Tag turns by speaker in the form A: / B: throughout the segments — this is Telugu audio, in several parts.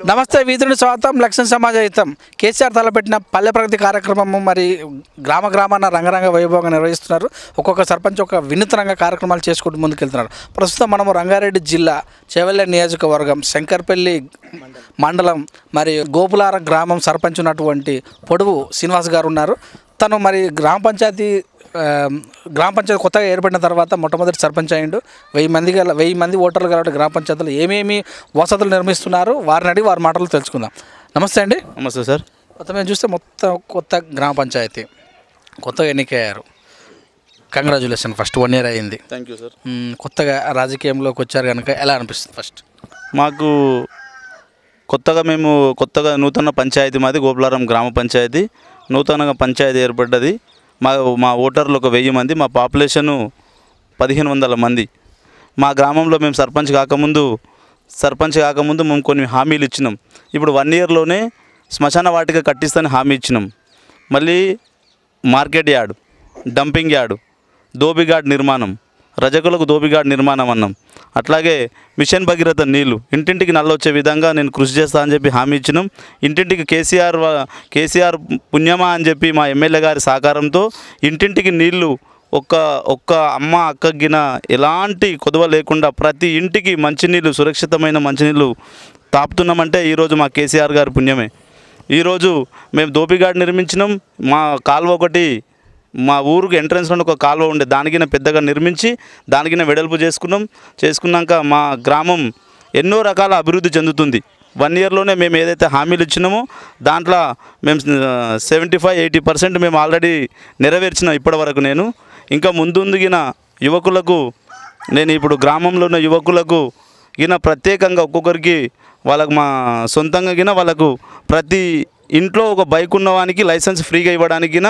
A: నమస్తే వీధుని స్వాగతం లక్ష్మణ సమాజహితం కేసీఆర్ తలపెట్టిన పల్లె ప్రగతి కార్యక్రమము మరి గ్రామాన రంగరంగ వైభవంగా నిర్వహిస్తున్నారు. ఒక్కొక్క సర్పంచ్ ఒక వినూత్నంగా కార్యక్రమాలు చేసుకుంటూ ముందుకెళ్తున్నారు. ప్రస్తుతం మనము రంగారెడ్డి జిల్లా చేవెళ్ళ నియోజకవర్గం శంకర్పల్లి మండలం మరి గోపులార గ్రామం సర్పంచ్ ఉన్నటువంటి పొడువు శ్రీనివాస్ గారు ఉన్నారు. తను మరి గ్రామ పంచాయతీ కొత్తగా ఏర్పడిన తర్వాత మొట్టమొదటి సర్పంచ్ అయ్యిండు. 1000 మంది ఓటర్లు కాబట్టి గ్రామ పంచాయతీలో ఏమేమి వసతులు నిర్మిస్తున్నారు వారిని అడిగి వారి మాటలు తెలుసుకుందాం. నమస్తే అండి.
B: నమస్తే సార్.
A: మొత్తం మేము చూస్తే కొత్త గ్రామ పంచాయతీ కొత్తగా ఎన్నికయ్యారు. కంగ్రాచులేషన్, ఫస్ట్ 1 year అయింది.
B: Thank you sir.
A: కొత్తగా రాజకీయంలోకి వచ్చారు కనుక ఎలా అనిపిస్తుంది? ఫస్ట్
B: మాకు కొత్తగా నూతన పంచాయతీ మాది గోపులారం గ్రామ పంచాయతీ. నూతనంగా పంచాయతీ ఏర్పడ్డది. మా ఓటర్లు ఒక 1000 మంది, మా పాపులేషను 1500 మంది. మా గ్రామంలో మేము సర్పంచ్ కాకముందు మేము కొన్ని హామీలు ఇచ్చినాం. ఇప్పుడు 1 yearలోనే శ్మశాన వాటిక కట్టిస్తానని హామీ ఇచ్చినాం. మళ్ళీ market yard, dumping yard, Dhobi Ghat నిర్మాణం, రజకులకు దోబిఘాట్ నిర్మాణం అన్నాం. అట్లాగే మిషన్ భగీరథ నీళ్లు ఇంటింటికి నల్లొచ్చే విధంగా నేను కృషి చేస్తా అని చెప్పి హామీ ఇచ్చినాం. ఇంటింటికి కేసీఆర్ పుణ్యమా అని చెప్పి మా ఎమ్మెల్యే గారి సహకారంతో ఇంటింటికి నీళ్లు ఒక్క అమ్మ అక్కగిన ఎలాంటి కొదవ లేకుండా ప్రతి ఇంటికి మంచినీళ్ళు, సురక్షితమైన మంచినీళ్ళు తాపుతున్నామంటే ఈరోజు మా కేసీఆర్ గారి పుణ్యమే. ఈరోజు మేము దోపిఘాట్ నిర్మించినాం. మా కాలువ ఒకటి మా ఊరికి ఎంట్రన్స్లో ఒక కాలువ ఉండే దానికిన పెద్దగా నిర్మించి దానికిన వెడల్పు చేసుకున్నాక మా గ్రామం ఎన్నో రకాల అభివృద్ధి చెందుతుంది. 1 yearలోనే మేము ఏదైతే హామీలు ఇచ్చినామో దాంట్లో మేము 75-80% మేము ఆల్రెడీ నెరవేర్చినాం ఇప్పటి వరకు. నేను ఇంకా ముందుగిన యువకులకు ఇప్పుడు గ్రామంలో ఉన్న యువకులకు ప్రత్యేకంగా ఒక్కొక్కరికి వాళ్ళకు మా సొంతంగా వాళ్ళకు ప్రతి ఇంట్లో ఒక బైక్ ఉన్నవానికి లైసెన్స్ ఫ్రీగా ఇవ్వడానికి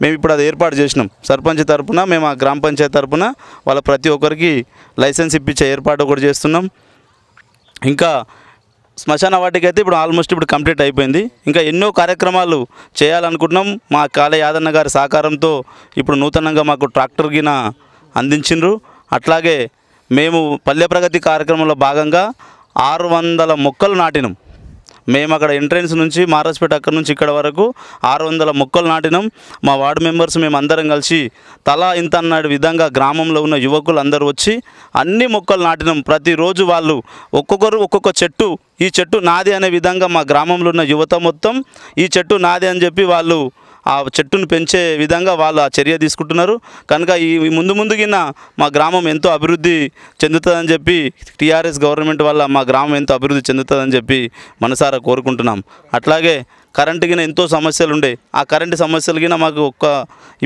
B: మేము ఇప్పుడు అది ఏర్పాటు చేసినాం. సర్పంచ్ తరపున మేము ఆ గ్రామ పంచాయతీ తరపున వాళ్ళ ప్రతి ఒక్కరికి లైసెన్స్ ఇప్పించే ఏర్పాటు ఒకటి చేస్తున్నాం. ఇంకా శ్మశాన వాటికి అయితే ఇప్పుడు కంప్లీట్ అయిపోయింది. ఇంకా ఎన్నో కార్యక్రమాలు చేయాలనుకుంటున్నాం. మా కాళే యాదన్న గారి సహకారంతో ఇప్పుడు నూతనంగా మాకు ట్రాక్టర్ గిన అందించిండ్రు. అట్లాగే మేము పల్లె ప్రగతి కార్యక్రమంలో భాగంగా 600 మొక్కలు నాటినాం. మేము అక్కడ ఎంట్రన్స్ నుంచి మారస్పేట అక్కడి నుంచి ఇక్కడ వరకు 600 మొక్కలు నాటినాం. మా వార్డు మెంబర్స్ మేము అందరం కలిసి తలా ఇంత అన్న విధంగా గ్రామంలో ఉన్న యువకులు అందరూ వచ్చి అన్ని మొక్కలు నాటినాం. ప్రతిరోజు వాళ్ళు ఒక్కొక్కరు ఒక్కొక్క చెట్టు, ఈ చెట్టు నాది అనే విధంగా మా గ్రామంలో ఉన్న యువత మొత్తం ఈ చెట్టు నాది అని చెప్పి వాళ్ళు ఆ చెట్టును పెంచే విధంగా వాళ్ళు ఆ చర్య తీసుకుంటున్నారు. కనుక ఈ ముందుగిన మా గ్రామం ఎంతో అభివృద్ధి చెందుతుందని చెప్పి టీఆర్ఎస్ గవర్నమెంట్ వల్ల మా గ్రామం ఎంతో అభివృద్ధి చెందుతుందని చెప్పి మనసారా కోరుకుంటున్నాం. అట్లాగే కరెంటుగిన ఎంతో సమస్యలు ఉండే, ఆ కరెంటు సమస్యలగిన మాకు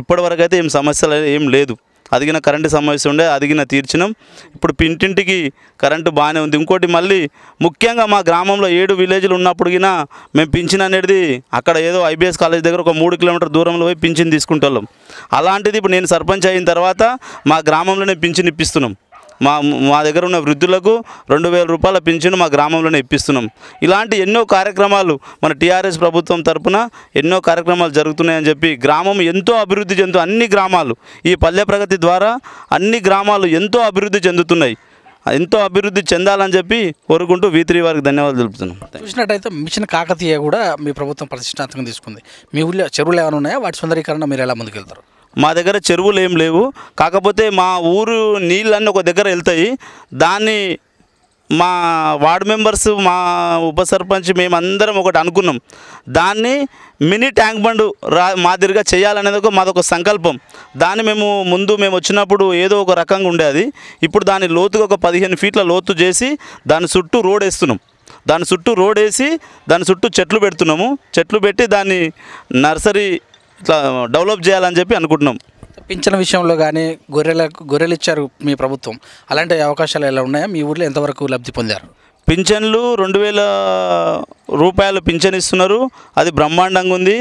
B: ఇప్పటివరకు అయితే సమస్యలు ఏం లేదు. అదిగిన కరెంటు సమస్య ఉండే, అదిగిన తీర్చినాం. ఇప్పుడు ఇంటింటికి కరెంటు బాగానే ఉంది. ఇంకోటి మళ్ళీ ముఖ్యంగా మా గ్రామంలో 7 విలేజ్లు ఉన్నప్పుడు మేము పింఛన్ అనేది అక్కడ ఏదో IBS కాలేజ్ దగ్గర ఒక 3 kilometer దూరంలో పోయి పింఛన్ తీసుకుంటాం. అలాంటిది ఇప్పుడు నేను సర్పంచ్ అయిన తర్వాత మా గ్రామంలోనే పింఛన్ ఇప్పిస్తున్నాం. మా దగ్గర ఉన్న వృద్ధులకు 2000 రూపాయల పింఛను మా గ్రామంలోనే ఇప్పిస్తున్నాం. ఇలాంటి ఎన్నో కార్యక్రమాలు మన టీఆర్ఎస్ ప్రభుత్వం తరపున ఎన్నో కార్యక్రమాలు జరుగుతున్నాయని చెప్పి గ్రామం ఎంతో అభివృద్ధి అన్ని గ్రామాలు ఈ పల్లె ప్రగతి ద్వారా అన్ని గ్రామాలు ఎంతో అభివృద్ధి చెందుతున్నాయి. ఎంతో అభివృద్ధి చెందాలని చెప్పి కోరుకుంటూ V3 వారికి ధన్యవాదాలు తెలుపుతున్నాం.
A: చూసినట్టయితే మిషన్ కాకతీయ కూడా మీ ప్రభుత్వం ప్రతిష్టాత్మకంగా తీసుకుంది. మీ ఊళ్ళో చెరువులు ఏమైనా ఉన్నాయా? వాటి సుందరీకరణ మీరు ఎలా ముందుకెళ్తారు?
B: మా దగ్గర చెరువులు ఏం లేవు. కాకపోతే మా ఊరు నీళ్ళన్నీ ఒక దగ్గర వెళ్తాయి. దాన్ని మా వార్డు మెంబర్స్, మా ఉప సర్పంచ్ మేమందరం ఒకటి అనుకున్నాం. దాన్ని మినీ ట్యాంక్ బండ్ మాదిరిగా చేయాలనేది మాదొక సంకల్పం. దాన్ని మేము వచ్చినప్పుడు ఏదో ఒక రకంగా ఉండేది. ఇప్పుడు దాని లోతుగా ఒక 15 feet లోతు చేసి దాని చుట్టూ రోడ్ వేస్తున్నాం. దాని చుట్టూ చెట్లు పెడుతున్నాము. చెట్లు పెట్టి దాన్ని నర్సరీ ఇట్లా డెవలప్ చేయాలని చెప్పి అనుకుంటున్నాం.
A: పింఛన్ విషయంలో కానీ గొర్రెలు ఇచ్చారు మీ ప్రభుత్వం, అలాంటి అవకాశాలు ఎలా ఉన్నాయా? మీ ఊర్లో ఎంతవరకు లబ్ధి పొందారు?
B: పింఛన్లు 2000 రూపాయలు పింఛన్ ఇస్తున్నారు. అది బ్రహ్మాండంగా ఉంది.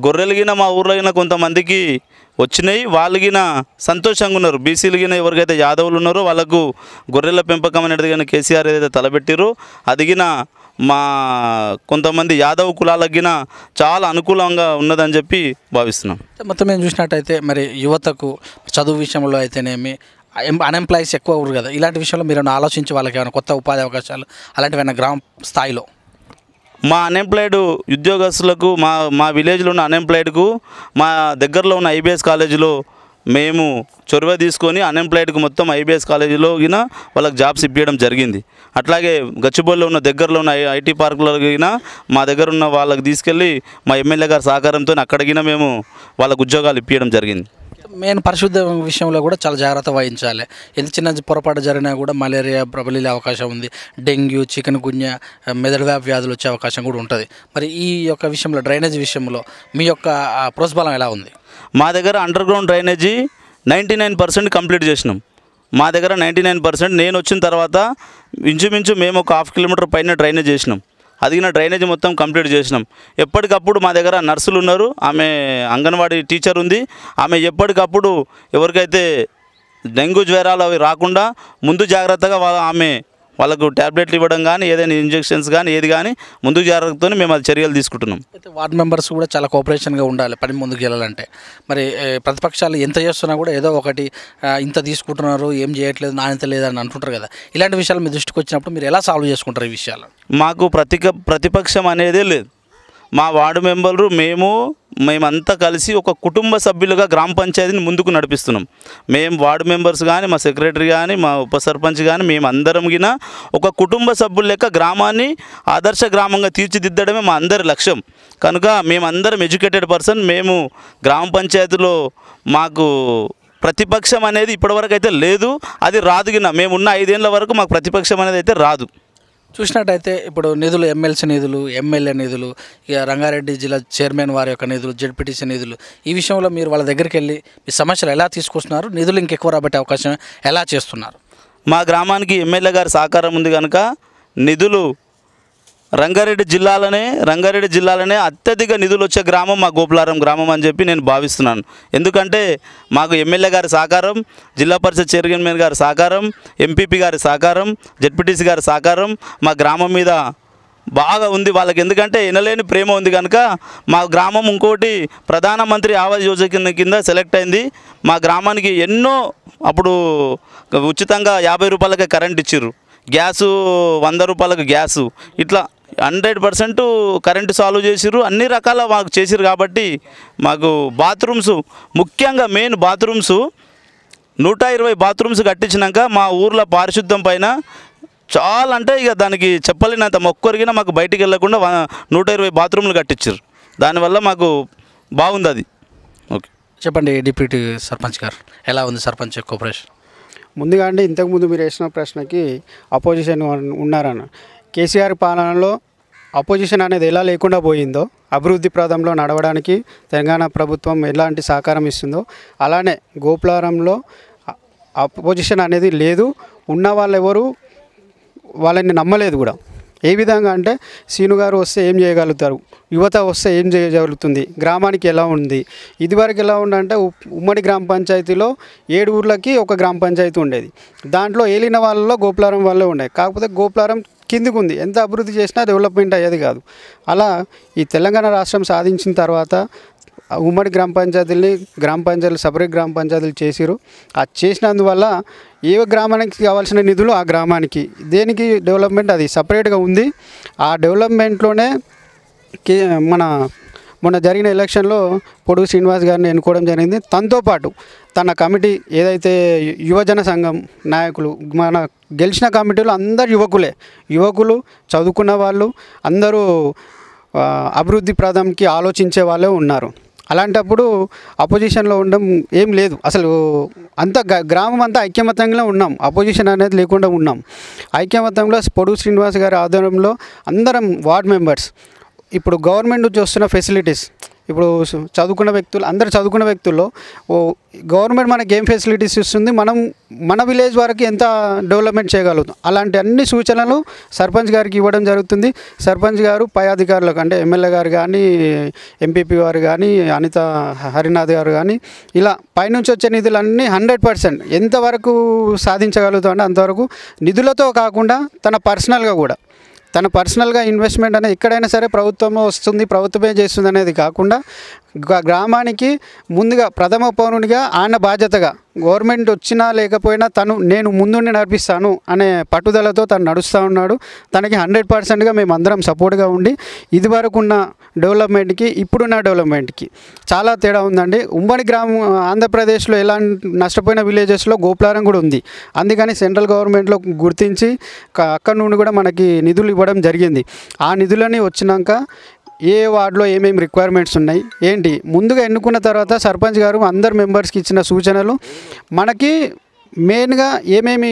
B: గొర్రెలు మా ఊర్లో కొంతమందికి వచ్చినాయి. వాళ్ళు సంతోషంగా ఉన్నారు. బీసీలు ఎవరికైతే యాదవులు ఉన్నారో వాళ్ళకు గొర్రెల పెంపకం అనేది కేసీఆర్ ఏదైతే తలపెట్టిరో అది మా కొంతమంది యాదవ్ కులాలకు చాలా అనుకూలంగా ఉన్నదని చెప్పి భావిస్తున్నాం.
A: మొత్తం మేము చూసినట్టయితే మరి యువతకు చదువు విషయంలో అయితేనేమి అన్ఎంప్లాయీస్ ఎక్కువ కదా, ఇలాంటి విషయంలో మీరు ఆలోచించి వాళ్ళకి ఏమైనా కొత్త ఉపాధి అవకాశాలు అలాంటివి గ్రామ స్థాయిలో
B: మా అన్ఎంప్లాయిడ్ ఉద్యోగస్తులకు మా విలేజ్లో ఉన్న అన్ఎంప్లాయిడ్కు మా దగ్గరలో ఉన్న ఐబీఎస్ కాలేజీలో మేము చొరవ తీసుకొని అన్ఎంప్లాయిడ్కి మొత్తం ఐబీఎస్ కాలేజీలో గిన వాళ్ళకి జాబ్స్ ఇప్పించడం జరిగింది. అట్లాగే గచ్చిబౌలిలో ఉన్న దగ్గరలో ఉన్న ఐటీ పార్కులో గిన మా దగ్గర ఉన్న వాళ్ళకి తీసుకెళ్ళి మా ఎమ్మెల్యే గారి సహకారంతో అక్కడికిన మేము వాళ్ళకు ఉద్యోగాలు ఇప్పించడం జరిగింది.
A: మెయిన్ పరిశుద్ధ విషయంలో కూడా చాలా జాగ్రత్త వహించాలి. ఎంత చిన్న పొరపాటు జరిగినా కూడా మలేరియా ప్రబలిలే అవకాశం ఉంది. డెంగ్యూ, చికెన్ గున్యా, మెదడు వ్యాధులు వచ్చే అవకాశం కూడా ఉంటుంది. మరి ఈ యొక్క విషయంలో డ్రైనేజ్ విషయంలో మీ యొక్క ప్రోత్సాహం ఎలా ఉంది?
B: మా దగ్గర అండర్ గ్రౌండ్ డ్రైనేజీ 99% కంప్లీట్ చేసినాం. మా దగ్గర 99%. నేను వచ్చిన తర్వాత ఇంచుమించు మేము ఒక 1/2 కిలోమీటర్ పైన డ్రైనేజ్ చేసినాం. అదిగిన డ్రైనేజ్ మొత్తం కంప్లీట్ చేసినాం. ఎప్పటికప్పుడు మా దగ్గర నర్సులు ఉన్నారు, ఆమె అంగన్వాడీ టీచర్ ఉంది. ఆమె ఎప్పటికప్పుడు ఎవరికైతే డెంగ్యూ జ్వరాలు అవి రాకుండా ముందు జాగ్రత్తగా వాళ్ళకు ట్యాబ్లెట్లు ఇవ్వడం కానీ ఏదైనా ఇంజెక్షన్స్ కానీ ఏది కానీ ముందు జాగ్రత్తతో మేము అది చర్యలు తీసుకుంటున్నాం.
A: అయితే వార్డు మెంబర్స్ కూడా చాలా కోఆపరేషన్గా ఉండాలి పని ముందుకు వెళ్ళాలంటే. మరి ప్రతిపక్షాలు ఎంత చేస్తున్నా కూడా ఏదో ఒకటి ఇంత తీసుకుంటున్నారు, ఏం చేయట్లేదు, నాణ్యత లేదని అంటుంటారు కదా. ఇలాంటి విషయాలు మీ దృష్టికి వచ్చినప్పుడు మీరు ఎలా సాల్వ్ చేసుకుంటారు ఈ విషయాలు?
B: మాకు ప్రతిపక్షం అనేదే లేదు. మా వార్డు మెంబర్లు మేమంతా కలిసి ఒక కుటుంబ సభ్యులుగా గ్రామ పంచాయతీని ముందుకు నడిపిస్తున్నాం. మేము వార్డు మెంబర్స్ కానీ, మా సెక్రటరీ కానీ, మా ఉప సర్పంచ్ కానీ మేమందరం గిన ఒక కుటుంబ సభ్యుల లెక్క గ్రామాన్ని ఆదర్శ గ్రామంగా తీర్చిదిద్దడమే మా అందరి లక్ష్యం. కనుక మేమందరం ఎడ్యుకేటెడ్ పర్సన్. మేము గ్రామ పంచాయతీలో మాకు ప్రతిపక్షం అనేది ఇప్పటివరకు అయితే లేదు, అది రాదు. గిన మేమున్న 5 ఏళ్ళ వరకు మాకు ప్రతిపక్షం అనేది అయితే రాదు.
A: చూసినట్టయితే ఇప్పుడు నిధులు, ఎమ్మెల్సీ నిధులు, ఎమ్మెల్యే నిధులు, ఇక రంగారెడ్డి జిల్లా చైర్మన్ వారి యొక్క నిధులు, జెడ్పీటీసీ నిధులు, ఈ విషయంలో మీరు వాళ్ళ దగ్గరికి వెళ్ళి మీ సమస్యలు ఎలా తీసుకొస్తున్నారు, నిధులు ఇంకెక్కువ రాబట్టే అవకాశం ఎలా చేస్తున్నారు?
B: మా గ్రామానికి ఎమ్మెల్యే గారి సహకారం ఉంది కనుక నిధులు రంగారెడ్డి జిల్లాలోనే అత్యధిక నిధులు వచ్చే గ్రామం మా గోపులారం గ్రామం అని చెప్పి నేను భావిస్తున్నాను. ఎందుకంటే మాకు ఎమ్మెల్యే గారి సహకారం, జిల్లా పరిషత్ చైర్మన్ గారి సహకారం, ఎంపీపీ గారి సహకారం, జెడ్పీటీసీ గారి సహకారం మా గ్రామం మీద బాగా ఉంది వాళ్ళకి. ఎందుకంటే ఎనలేని ప్రేమ ఉంది కనుక మా గ్రామం ఇంకోటి ప్రధానమంత్రి ఆవాస్ యోజన కింద సెలెక్ట్ అయింది. మా గ్రామానికి ఎన్నో అప్పుడు ఉచితంగా 50 రూపాయలకే కరెంట్ ఇచ్చిర్రు, గ్యాసు 100 రూపాయలకు గ్యాసు, ఇట్లా 100% కరెంటు సాల్వ్ చేసిర్రు. అన్ని రకాల మాకు చేసిర్రు. కాబట్టి మాకు బాత్రూమ్స్, ముఖ్యంగా మెయిన్ బాత్రూమ్స్ 120 బాత్రూమ్స్ కట్టించినాక మా ఊర్లో పారిశుద్ధ్యం పైన చాలా అంటే ఇక దానికి చెప్పలేనంత మొక్కరిగినా మాకు బయటికి వెళ్ళకుండా 120 బాత్రూమ్లు కట్టించారు. దానివల్ల మాకు బాగుంది అది. ఓకే,
A: చెప్పండి డిప్యూటీ సర్పంచ్ గారు, ఎలా ఉంది సర్పంచ్ కోఆపరేషన్?
C: ముందుగా అండి, ఇంతకుముందు మీరు వేసిన ప్రశ్నకి అపోజిషన్ ఉన్నారన్న. కేసీఆర్ పాలనలో అపోజిషన్ అనేది ఎలా లేకుండా పోయిందో, అభివృద్ధి ప్రదంలో నడవడానికి తెలంగాణ ప్రభుత్వం ఎలాంటి సహకారం ఇస్తుందో, అలానే గోపులారంలో అపోజిషన్ అనేది లేదు. ఉన్న వాళ్ళు ఎవరు వాళ్ళని నమ్మలేదు కూడా. ఏ విధంగా అంటే సీను గారు వస్తే ఏం చేయగలుగుతారు, యువత వస్తే ఏం చేయగలుగుతుంది, గ్రామానికి ఎలా ఉంది. ఇదివరకు ఎలా ఉండంటే ఉమ్మడి గ్రామ పంచాయతీలో 7 ఊర్లకి ఒక గ్రామ పంచాయతీ ఉండేది. దాంట్లో ఏలిన వాళ్ళలో గోపులారం వాళ్ళే ఉండేది. కాకపోతే గోపులారం కిందికి ఉంది, ఎంత అభివృద్ధి చేసినా డెవలప్మెంట్ అయ్యేది కాదు. అలా ఈ తెలంగాణ రాష్ట్రం సాధించిన తర్వాత ఉమ్మడి గ్రామ పంచాయతీలు సపరేట్ గ్రామ పంచాయతీలు చేసిరు. ఆ చేసినందువల్ల ఏ గ్రామానికి కావాల్సిన నిధులు ఆ గ్రామానికి, దేనికి డెవలప్మెంట్ అది సపరేట్గా ఉంది. ఆ డెవలప్మెంట్లోనే మొన్న జరిగిన ఎలక్షన్లో పొడుగు శ్రీనివాస్ గారిని ఎన్నుకోవడం జరిగింది. తనతో పాటు తన కమిటీ ఏదైతే యువజన సంఘం నాయకులు, మన గెలిచిన కమిటీలో అందరు యువకులు చదువుకున్న వాళ్ళు, అందరూ అభివృద్ధి ప్రదంకి ఆలోచించే వాళ్ళే ఉన్నారు. అలాంటప్పుడు అపోజిషన్లో ఉండడం ఏం లేదు. అసలు గ్రామం అంతా ఐక్యమత్యంగా ఉన్నాం, అపోజిషన్ అనేది లేకుండా ఉన్నాం. ఐక్యమత్యంలో పొడుగు శ్రీనివాస్ గారి ఆధ్వర్యంలో అందరం వార్డ్ మెంబర్స్, ఇప్పుడు గవర్నమెంట్ నుంచి వస్తున్న ఫెసిలిటీస్, ఇప్పుడు అందరు చదువుకున్న వ్యక్తుల్లో గవర్నమెంట్ మనకి ఏం ఫెసిలిటీస్ ఇస్తుంది, మన విలేజ్ వరకు ఎంత డెవలప్మెంట్ చేయగలుగుతాం, అలాంటి అన్ని సూచనలు సర్పంచ్ గారికి ఇవ్వడం జరుగుతుంది. సర్పంచ్ గారు పై అధికారులకు, అంటే ఎమ్మెల్యే గారు కానీ, ఎంపీపీ గారు కానీ, అనిత హరినాథ్ గారు కానీ, ఇలా పైనుంచి వచ్చే నిధులన్నీ 100% ఎంతవరకు సాధించగలుగుతాం అంటే అంతవరకు, నిధులతో కాకుండా తన పర్సనల్గా ఇన్వెస్ట్మెంట్ అనేది ఎక్కడైనా సరే ప్రభుత్వమే వస్తుంది, ప్రభుత్వమే చేస్తుంది అనేది కాకుండా గ్రామానికి ముందుగా ప్రథమ పౌరునిగా ఆయన బాధ్యతగా గవర్నమెంట్ వచ్చినా లేకపోయినా నేను ముందుండి నడిపిస్తాను అనే పట్టుదలతో తను నడుస్తూ ఉన్నాడు. తనకి 100%గా మేము అందరం సపోర్ట్గా ఉండి ఇదివరకు ఉన్న డెవలప్మెంట్కి ఇప్పుడున్న డెవలప్మెంట్కి చాలా తేడా ఉందండి. ఉమ్మడి ఆంధ్రప్రదేశ్లో ఎలా నష్టపోయిన విలేజెస్లో గోపులారం కూడా ఉంది. అందుకని సెంట్రల్ గవర్నమెంట్లో గుర్తించి అక్కడ నుండి కూడా మనకి నిధులు ఇవ్వడం జరిగింది. ఆ నిధులని వచ్చినాక ఏ వార్డులో ఏమేమి రిక్వైర్మెంట్స్ ఉన్నాయి ఏంటి ముందుగా ఎన్నుకున్న తర్వాత సర్పంచ్ గారు అందరు మెంబర్స్కి ఇచ్చిన సూచనలు మనకి మెయిన్గా ఏమేమి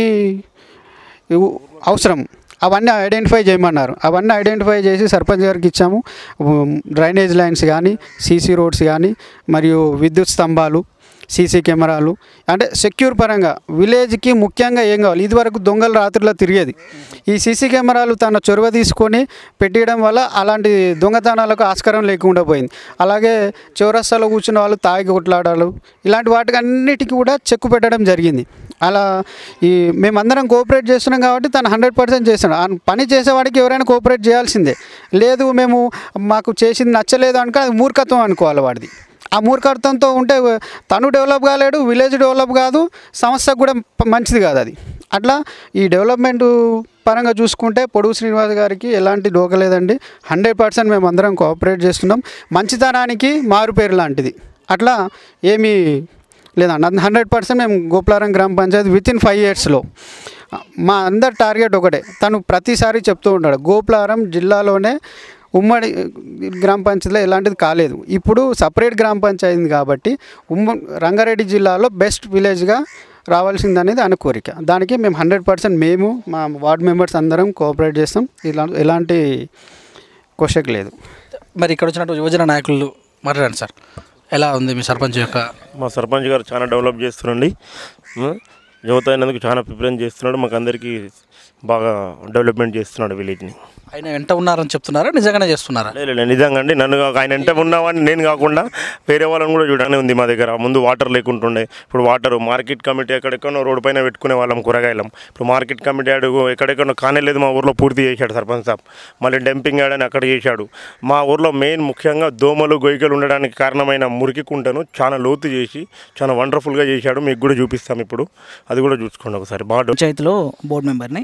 C: అవసరం అవన్నీ ఐడెంటిఫై చేయమన్నారు. అవన్నీ ఐడెంటిఫై చేసి సర్పంచ్ గారికి ఇచ్చాము. డ్రైనేజ్ లైన్స్ కానీ, సీసీ రోడ్స్ కానీ, మరియు విద్యుత్ స్తంభాలు, సీసీ కెమెరాలు, అంటే సెక్యూర్ పరంగా విలేజ్కి ముఖ్యంగా ఏం కావాలి. ఇదివరకు దొంగలు రాత్రిలో తిరిగేది. ఈ సీసీ కెమెరాలు తన చొరవ తీసుకొని పెట్టడం వల్ల అలాంటి దొంగతనాలకు ఆస్కారం లేకుండా పోయింది. అలాగే చౌరస్తాలో కూర్చున్న వాళ్ళు తాగి కొట్లాడాలు ఇలాంటి వాటికి అన్నిటికీ కూడా చెక్కు పెట్టడం జరిగింది. అలా మేమందరం కోఆపరేట్ చేస్తున్నాం కాబట్టి తను 100% చేస్తున్నాడు. పని చేసేవాడికి ఎవరైనా కోఆపరేట్ చేయాల్సిందే. లేదు మాకు చేసింది నచ్చలేదు అనుకో అది మూర్ఖత్వం అనుకోవాలి వాడిది. ఆ మూర్ఖత్వంతో ఉంటే తను డెవలప్ కాలేడు, విలేజ్ డెవలప్ కాదు, సంస్థకు కూడా మంచిది కాదు అది. అట్లా ఈ డెవలప్మెంట్ పరంగా చూసుకుంటే పొడుగు శ్రీనివాస్ గారికి ఎలాంటి డోకలేదండి. 100% మేము అందరం కోఆపరేట్ చేస్తున్నాం. మంచితనానికి మారుపేరు లాంటిది. అట్లా ఏమీ లేదండి. 100% మేము గోపులారం గ్రామ పంచాయతీ వితిన్ 5 yearsలో మా అందరి టార్గెట్ ఒకటే. తను ప్రతిసారి చెప్తూ ఉంటాడు గోపులారం జిల్లాలోనే ఉమ్మడి గ్రామ పంచాయతీలో ఎలాంటిది కాలేదు. ఇప్పుడు సపరేట్ గ్రామ పంచాయతీ కాబట్టి రంగారెడ్డి జిల్లాలో బెస్ట్ విలేజ్గా రావాల్సిందనేది ఆయన కోరిక. దానికి మేము 100% మేము మా వార్డ్ మెంబర్స్ అందరం కోఆపరేట్ చేస్తాం. ఎలాంటి క్వశ్చన్ లేదు.
A: మరి ఇక్కడ వచ్చినట్టు యువజన నాయకులు మాట్లాడండి సార్, ఎలా ఉంది మీ సర్పంచ్ యొక్క?
D: మా సర్పంచ్ గారు చాలా డెవలప్ చేస్తున్నాండి. యువత అయినందుకు చాలా ప్రిఫరెన్స్ చేస్తున్నాడు. మాకు అందరికీ బాగా డెవలప్మెంట్ చేస్తున్నాడు విలేజ్ని.
A: ఆయన వెంట ఉన్నారని చెప్తున్నారా, నిజంగానే చేస్తున్నారా?
D: లేదు నిజంగా అండి. నన్ను ఆయన వెంట ఉన్నామని నేను కాకుండా వేరే వాళ్ళని కూడా చూడనే ఉంది. మా దగ్గర ముందు వాటర్ లేకుంటుండే, ఇప్పుడు వాటర్ మార్కెట్ కమిటీ ఎక్కడెక్కడో రోడ్డు పైన పెట్టుకునే వాళ్ళం కూరగాయలం. ఇప్పుడు మార్కెట్ కమిటీ అడుగు ఎక్కడెక్కడో కానేలేదు మా ఊర్లో పూర్తి చేశాడు సర్పంచ్ సాబ్. మళ్ళీ డంపింగ్ యార్డ్ అని అక్కడ చేశాడు. మా ఊర్లో మెయిన్ ముఖ్యంగా దోమలు గొయ్యలు ఉండడానికి కారణమైన మురికి కుంటను చాలా లోతు చేసి చాలా వండర్ఫుల్గా చేశాడు. మీకు కూడా చూపిస్తాం ఇప్పుడు, అది కూడా చూసుకోండి ఒకసారి. బాగా
E: పంచాయతీలో బోర్డు మెంబర్ని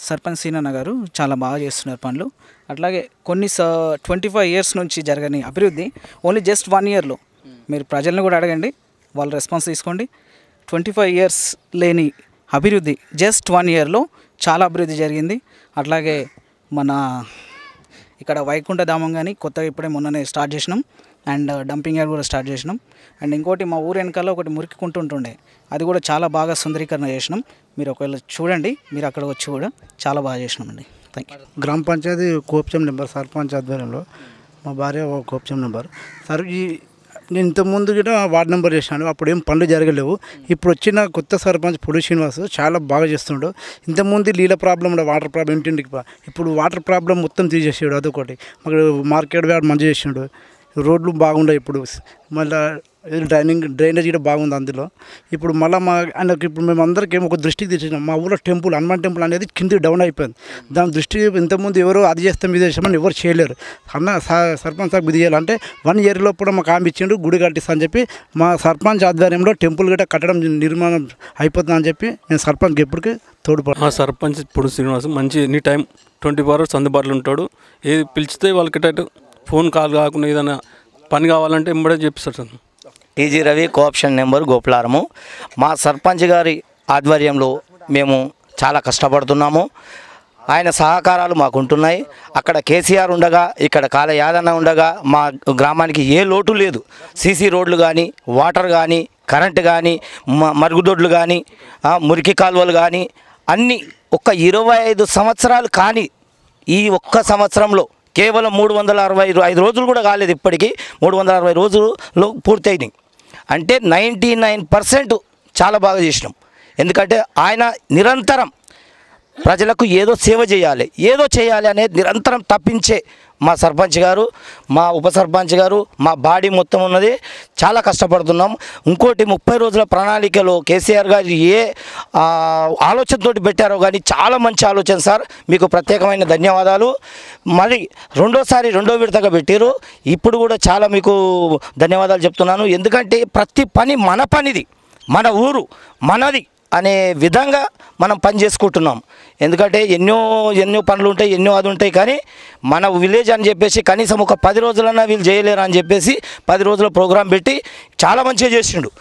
E: సర్పంచ్ సీనన్న గారు చాలా బాగా చేస్తున్నారు పనులు. అట్లాగే కొన్ని 25 years నుంచి జరగని అభివృద్ధి ఓన్లీ జస్ట్ 1 yearలో మీరు ప్రజలను కూడా అడగండి, వాళ్ళ రెస్పాన్స్ తీసుకోండి. 25 years లేని అభివృద్ధి జస్ట్ 1 yearలో చాలా అభివృద్ధి జరిగింది. అట్లాగే మన ఇక్కడ వైకుంఠధామం కానీ కొత్తగా ఇప్పుడే మొన్ననే స్టార్ట్ చేసినాం. అండ్ డంపింగ్ యార్డ్ కూడా స్టార్ట్ చేసినాం. అండ్ ఇంకోటి మా ఊరు వెనకాల ఒకటి మురికి కుంటుంటుండే, అది కూడా చాలా బాగా సుందరీకరణ చేసినాం. మీరు ఒకవేళ చూడండి, మీరు అక్కడ వచ్చి కూడా చాలా బాగా చేసినామండి. Thank you.
F: గ్రామ పంచాయతీ కోఆప్షన్ నెంబర్ సర్పంచ్ ఆధ్వర్యంలో మా భార్య కోఆప్షన్ నెంబర్ సార్. నేను ఇంతకుముందు కూడా వార్డ్ నెంబర్ చేశాను, అప్పుడు ఏం పనులు జరగలేవు. ఇప్పుడు వచ్చిన కొత్త సర్పంచ్ పొడుగు శ్రీనివాస్ చాలా బాగా చేస్తుండు. ఇంతకుముందు నీళ్ళ ప్రాబ్లం ఉండే, వాటర్ ప్రాబ్లం ఇంటింటికి ఇప్పుడు వాటర్ ప్రాబ్లం మొత్తం తీసేసాడు. అదొకటి మాకు మార్కెట్ వ్యాడ్ మంచి చేసిండు. రోడ్లు బాగుండే ఇప్పుడు, మళ్ళీ డ్రైనేజ్ కూడా బాగుంది అందులో. ఇప్పుడు మళ్ళీ ఆయనకి ఇప్పుడు మేము అందరికీ ఒక దృష్టికి తెచ్చినాం. మా ఊళ్ళో టెంపుల్ హనుమాన్ టెంపుల్ అనేది కింద డౌన్ అయిపోయింది. దాని దృష్టి ఇంతకుముందు ఎవరు అది చేస్తాం ఇది చేస్తామని ఎవరు చేయలేరు. సర్పంచ్ సార్ ఇది చేయాలంటే 1 year లోపల మాకు హామీ ఇచ్చిండు గుడి కట్టిస్తా అని చెప్పి. మా సర్పంచ్ ఆధ్వర్యంలో టెంపుల్ గట్రా కట్టడం నిర్మాణం అయిపోతుందని అని చెప్పి నేను సర్పంచ్కి ఎప్పటికీ తోడ్పడు.
G: మా సర్పంచ్ పొడుగు శ్రీనివాస్ మంచి ఎనీ టైం 24 hours అందుబాటులో ఉంటాడు. ఏది పిలిచితే వాళ్ళకి ఫోన్ కాల్ కాకుండా ఏదైనా పని కావాలంటే ఎంబడే చెప్పిస్తాడు sir.
H: TG Ravi cooption number గోపులారము. మా సర్పంచ్ గారి ఆధ్వర్యంలో మేము చాలా కష్టపడుతున్నాము. ఆయన సహకారాలు మాకు ఉంటున్నాయి. అక్కడ కేసీఆర్ ఉండగా, ఇక్కడ కాళ యాదన్న ఉండగా మా గ్రామానికి ఏ లోటు లేదు. సీసీ రోడ్లు కానీ, వాటర్ కానీ, కరెంటు కానీ, మరుగుదొడ్లు కానీ, మురికి కాలువలు కానీ అన్నీ ఒక్క 25 సంవత్సరాలు కానీ ఈ ఒక్క సంవత్సరంలో కేవలం 365 రోజులు కూడా కాలేదు, ఇప్పటికీ 360 రోజుల్లో పూర్తయినాయి. అంటే 99% చాలా బాగా చేసినాం. ఎందుకంటే ఆయన నిరంతరం ప్రజలకు ఏదో సేవ చేయాలి, ఏదో చేయాలి అనేది నిరంతరం తప్పించే మా సర్పంచ్ గారు, మా ఉప సర్పంచ్ గారు, మా బాడీ మొత్తం ఉన్నది. చాలా కష్టపడుతున్నాం. ఇంకోటి 30 రోజుల ప్రణాళికలో కేసీఆర్ గారు ఏ ఆలోచనతోటి పెట్టారో కానీ చాలా మంచి ఆలోచన సార్. మీకు ప్రత్యేకమైన ధన్యవాదాలు. మరి రెండో విడతగా పెట్టారు. ఇప్పుడు కూడా చాలా మీకు ధన్యవాదాలు చెప్తున్నాను. ఎందుకంటే ప్రతి పని మన పనిది, మన ఊరు మనది అనే విధంగా మనం పని చేసుకుంటున్నాం. ఎందుకంటే ఎన్నో పనులు ఉంటాయి, ఎన్నో అది ఉంటాయి. కానీ మన విలేజ్ అని చెప్పేసి కనీసం ఒక 10 రోజులన్నా వీళ్ళు చేయలేరు అని చెప్పేసి 10 రోజుల ప్రోగ్రాం పెట్టి చాలా మంచిగా చేసిండు.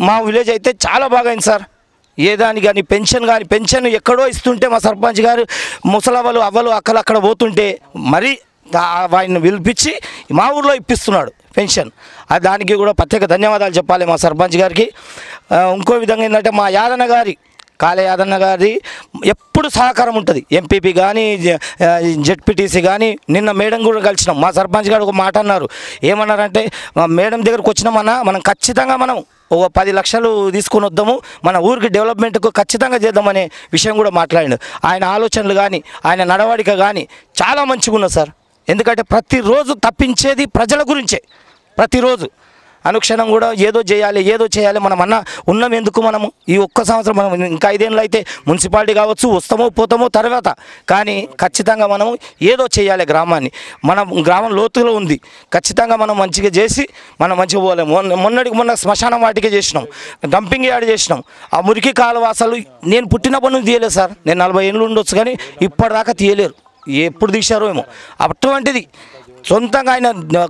H: మా విలేజ్ అయితే చాలా బాగా అయింది సార్. ఏదాని కానీ పెన్షన్ ఎక్కడో ఇస్తుంటే మా సర్పంచ్ గారు ముసలవ్వలు అవ్వలు అక్కలు అక్కడ పోతుంటే మరీ ఆయన్ని పిలిపించి మా ఊర్లో ఇప్పిస్తున్నాడు పెన్షన్. దానికి కూడా ప్రత్యేక ధన్యవాదాలు చెప్పాలి మా సర్పంచ్ గారికి. ఇంకో విధంగా ఏంటంటే మా కాళే యాదన్న గారి ఎప్పుడు సహకారం ఉంటుంది. ఎంపీపీ కానీ జెడ్పీటీసీ కానీ నిన్న మేడం కూడా కలిసినాం. మా సర్పంచ్ గారు ఒక మాట అన్నారు. ఏమన్నారంటే మేడం దగ్గరకు వచ్చినామన్నా మనం ఖచ్చితంగా మనం ఒక 10 లక్షలు తీసుకొని వద్దాము, మన ఊరికి డెవలప్మెంట్కు ఖచ్చితంగా చేద్దామనే విషయం కూడా మాట్లాడిండు. ఆయన ఆలోచనలు కానీ ఆయన నడవడిక కానీ చాలా మంచిగా ఉన్నది సార్. ఎందుకంటే ప్రతిరోజు తప్పించేది ప్రజల గురించే. ప్రతిరోజు అనుక్షణం కూడా ఏదో చేయాలి మనం ఉన్నాం ఎందుకు మనము ఈ ఒక్క సంవత్సరం మనం ఇంకా 5 ఏళ్ళు అయితే మున్సిపాలిటీ కావచ్చు వస్తామో పోతామో తర్వాత, కానీ ఖచ్చితంగా మనం ఏదో చేయాలి. గ్రామాన్ని మన గ్రామం లోతులో ఉంది, ఖచ్చితంగా మనం మంచిగా చేసి మనం మంచిగా పోలేము. మొన్న శ్మశానం వాటికే చేసినాం, డంపింగ్ యార్డ్ చేసినాం. ఆ మురికి కాలువాసాలు నేను పుట్టినప్పటి నుంచి తీయలేదు సార్. నేను 40 ఏళ్ళు ఉండొచ్చు కానీ ఇప్పటిదాకా తీయలేరు, ఎప్పుడు తీశారో ఏమో. అటువంటిది సొంతంగా ఆయన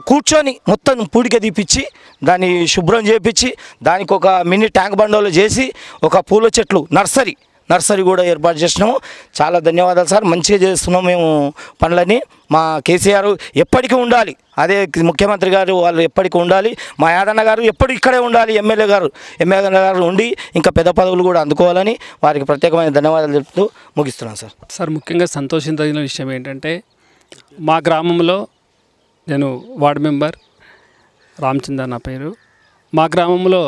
H: కూర్చొని మొత్తం పూడిక తీపిచ్చి దాన్ని శుభ్రం చేపించి దానికి ఒక మినీ ట్యాంక్ బండోలు చేసి ఒక పూల చెట్లు నర్సరీ కూడా ఏర్పాటు చేసినాము. చాలా ధన్యవాదాలు సార్. మంచిగా చేస్తున్నాం మేము పనులని. మా కేసీఆర్ ఎప్పటికీ ఉండాలి, అదే ముఖ్యమంత్రి గారు వాళ్ళు ఎప్పటికీ ఉండాలి. మా యాదన్న గారు ఎప్పుడు ఇక్కడే ఉండాలి, ఎమ్మెల్యే గారు ఉండి ఇంకా పెద్ద పదవులు కూడా అందుకోవాలని వారికి ప్రత్యేకమైన ధన్యవాదాలు చెప్తూ ముగిస్తున్నాను సార్.
G: సార్ ముఖ్యంగా సంతోషించదగిన విషయం ఏంటంటే మా గ్రామంలో నేను వార్డు మెంబర్ రామచంద్ర నా పేరు. మా గ్రామంలో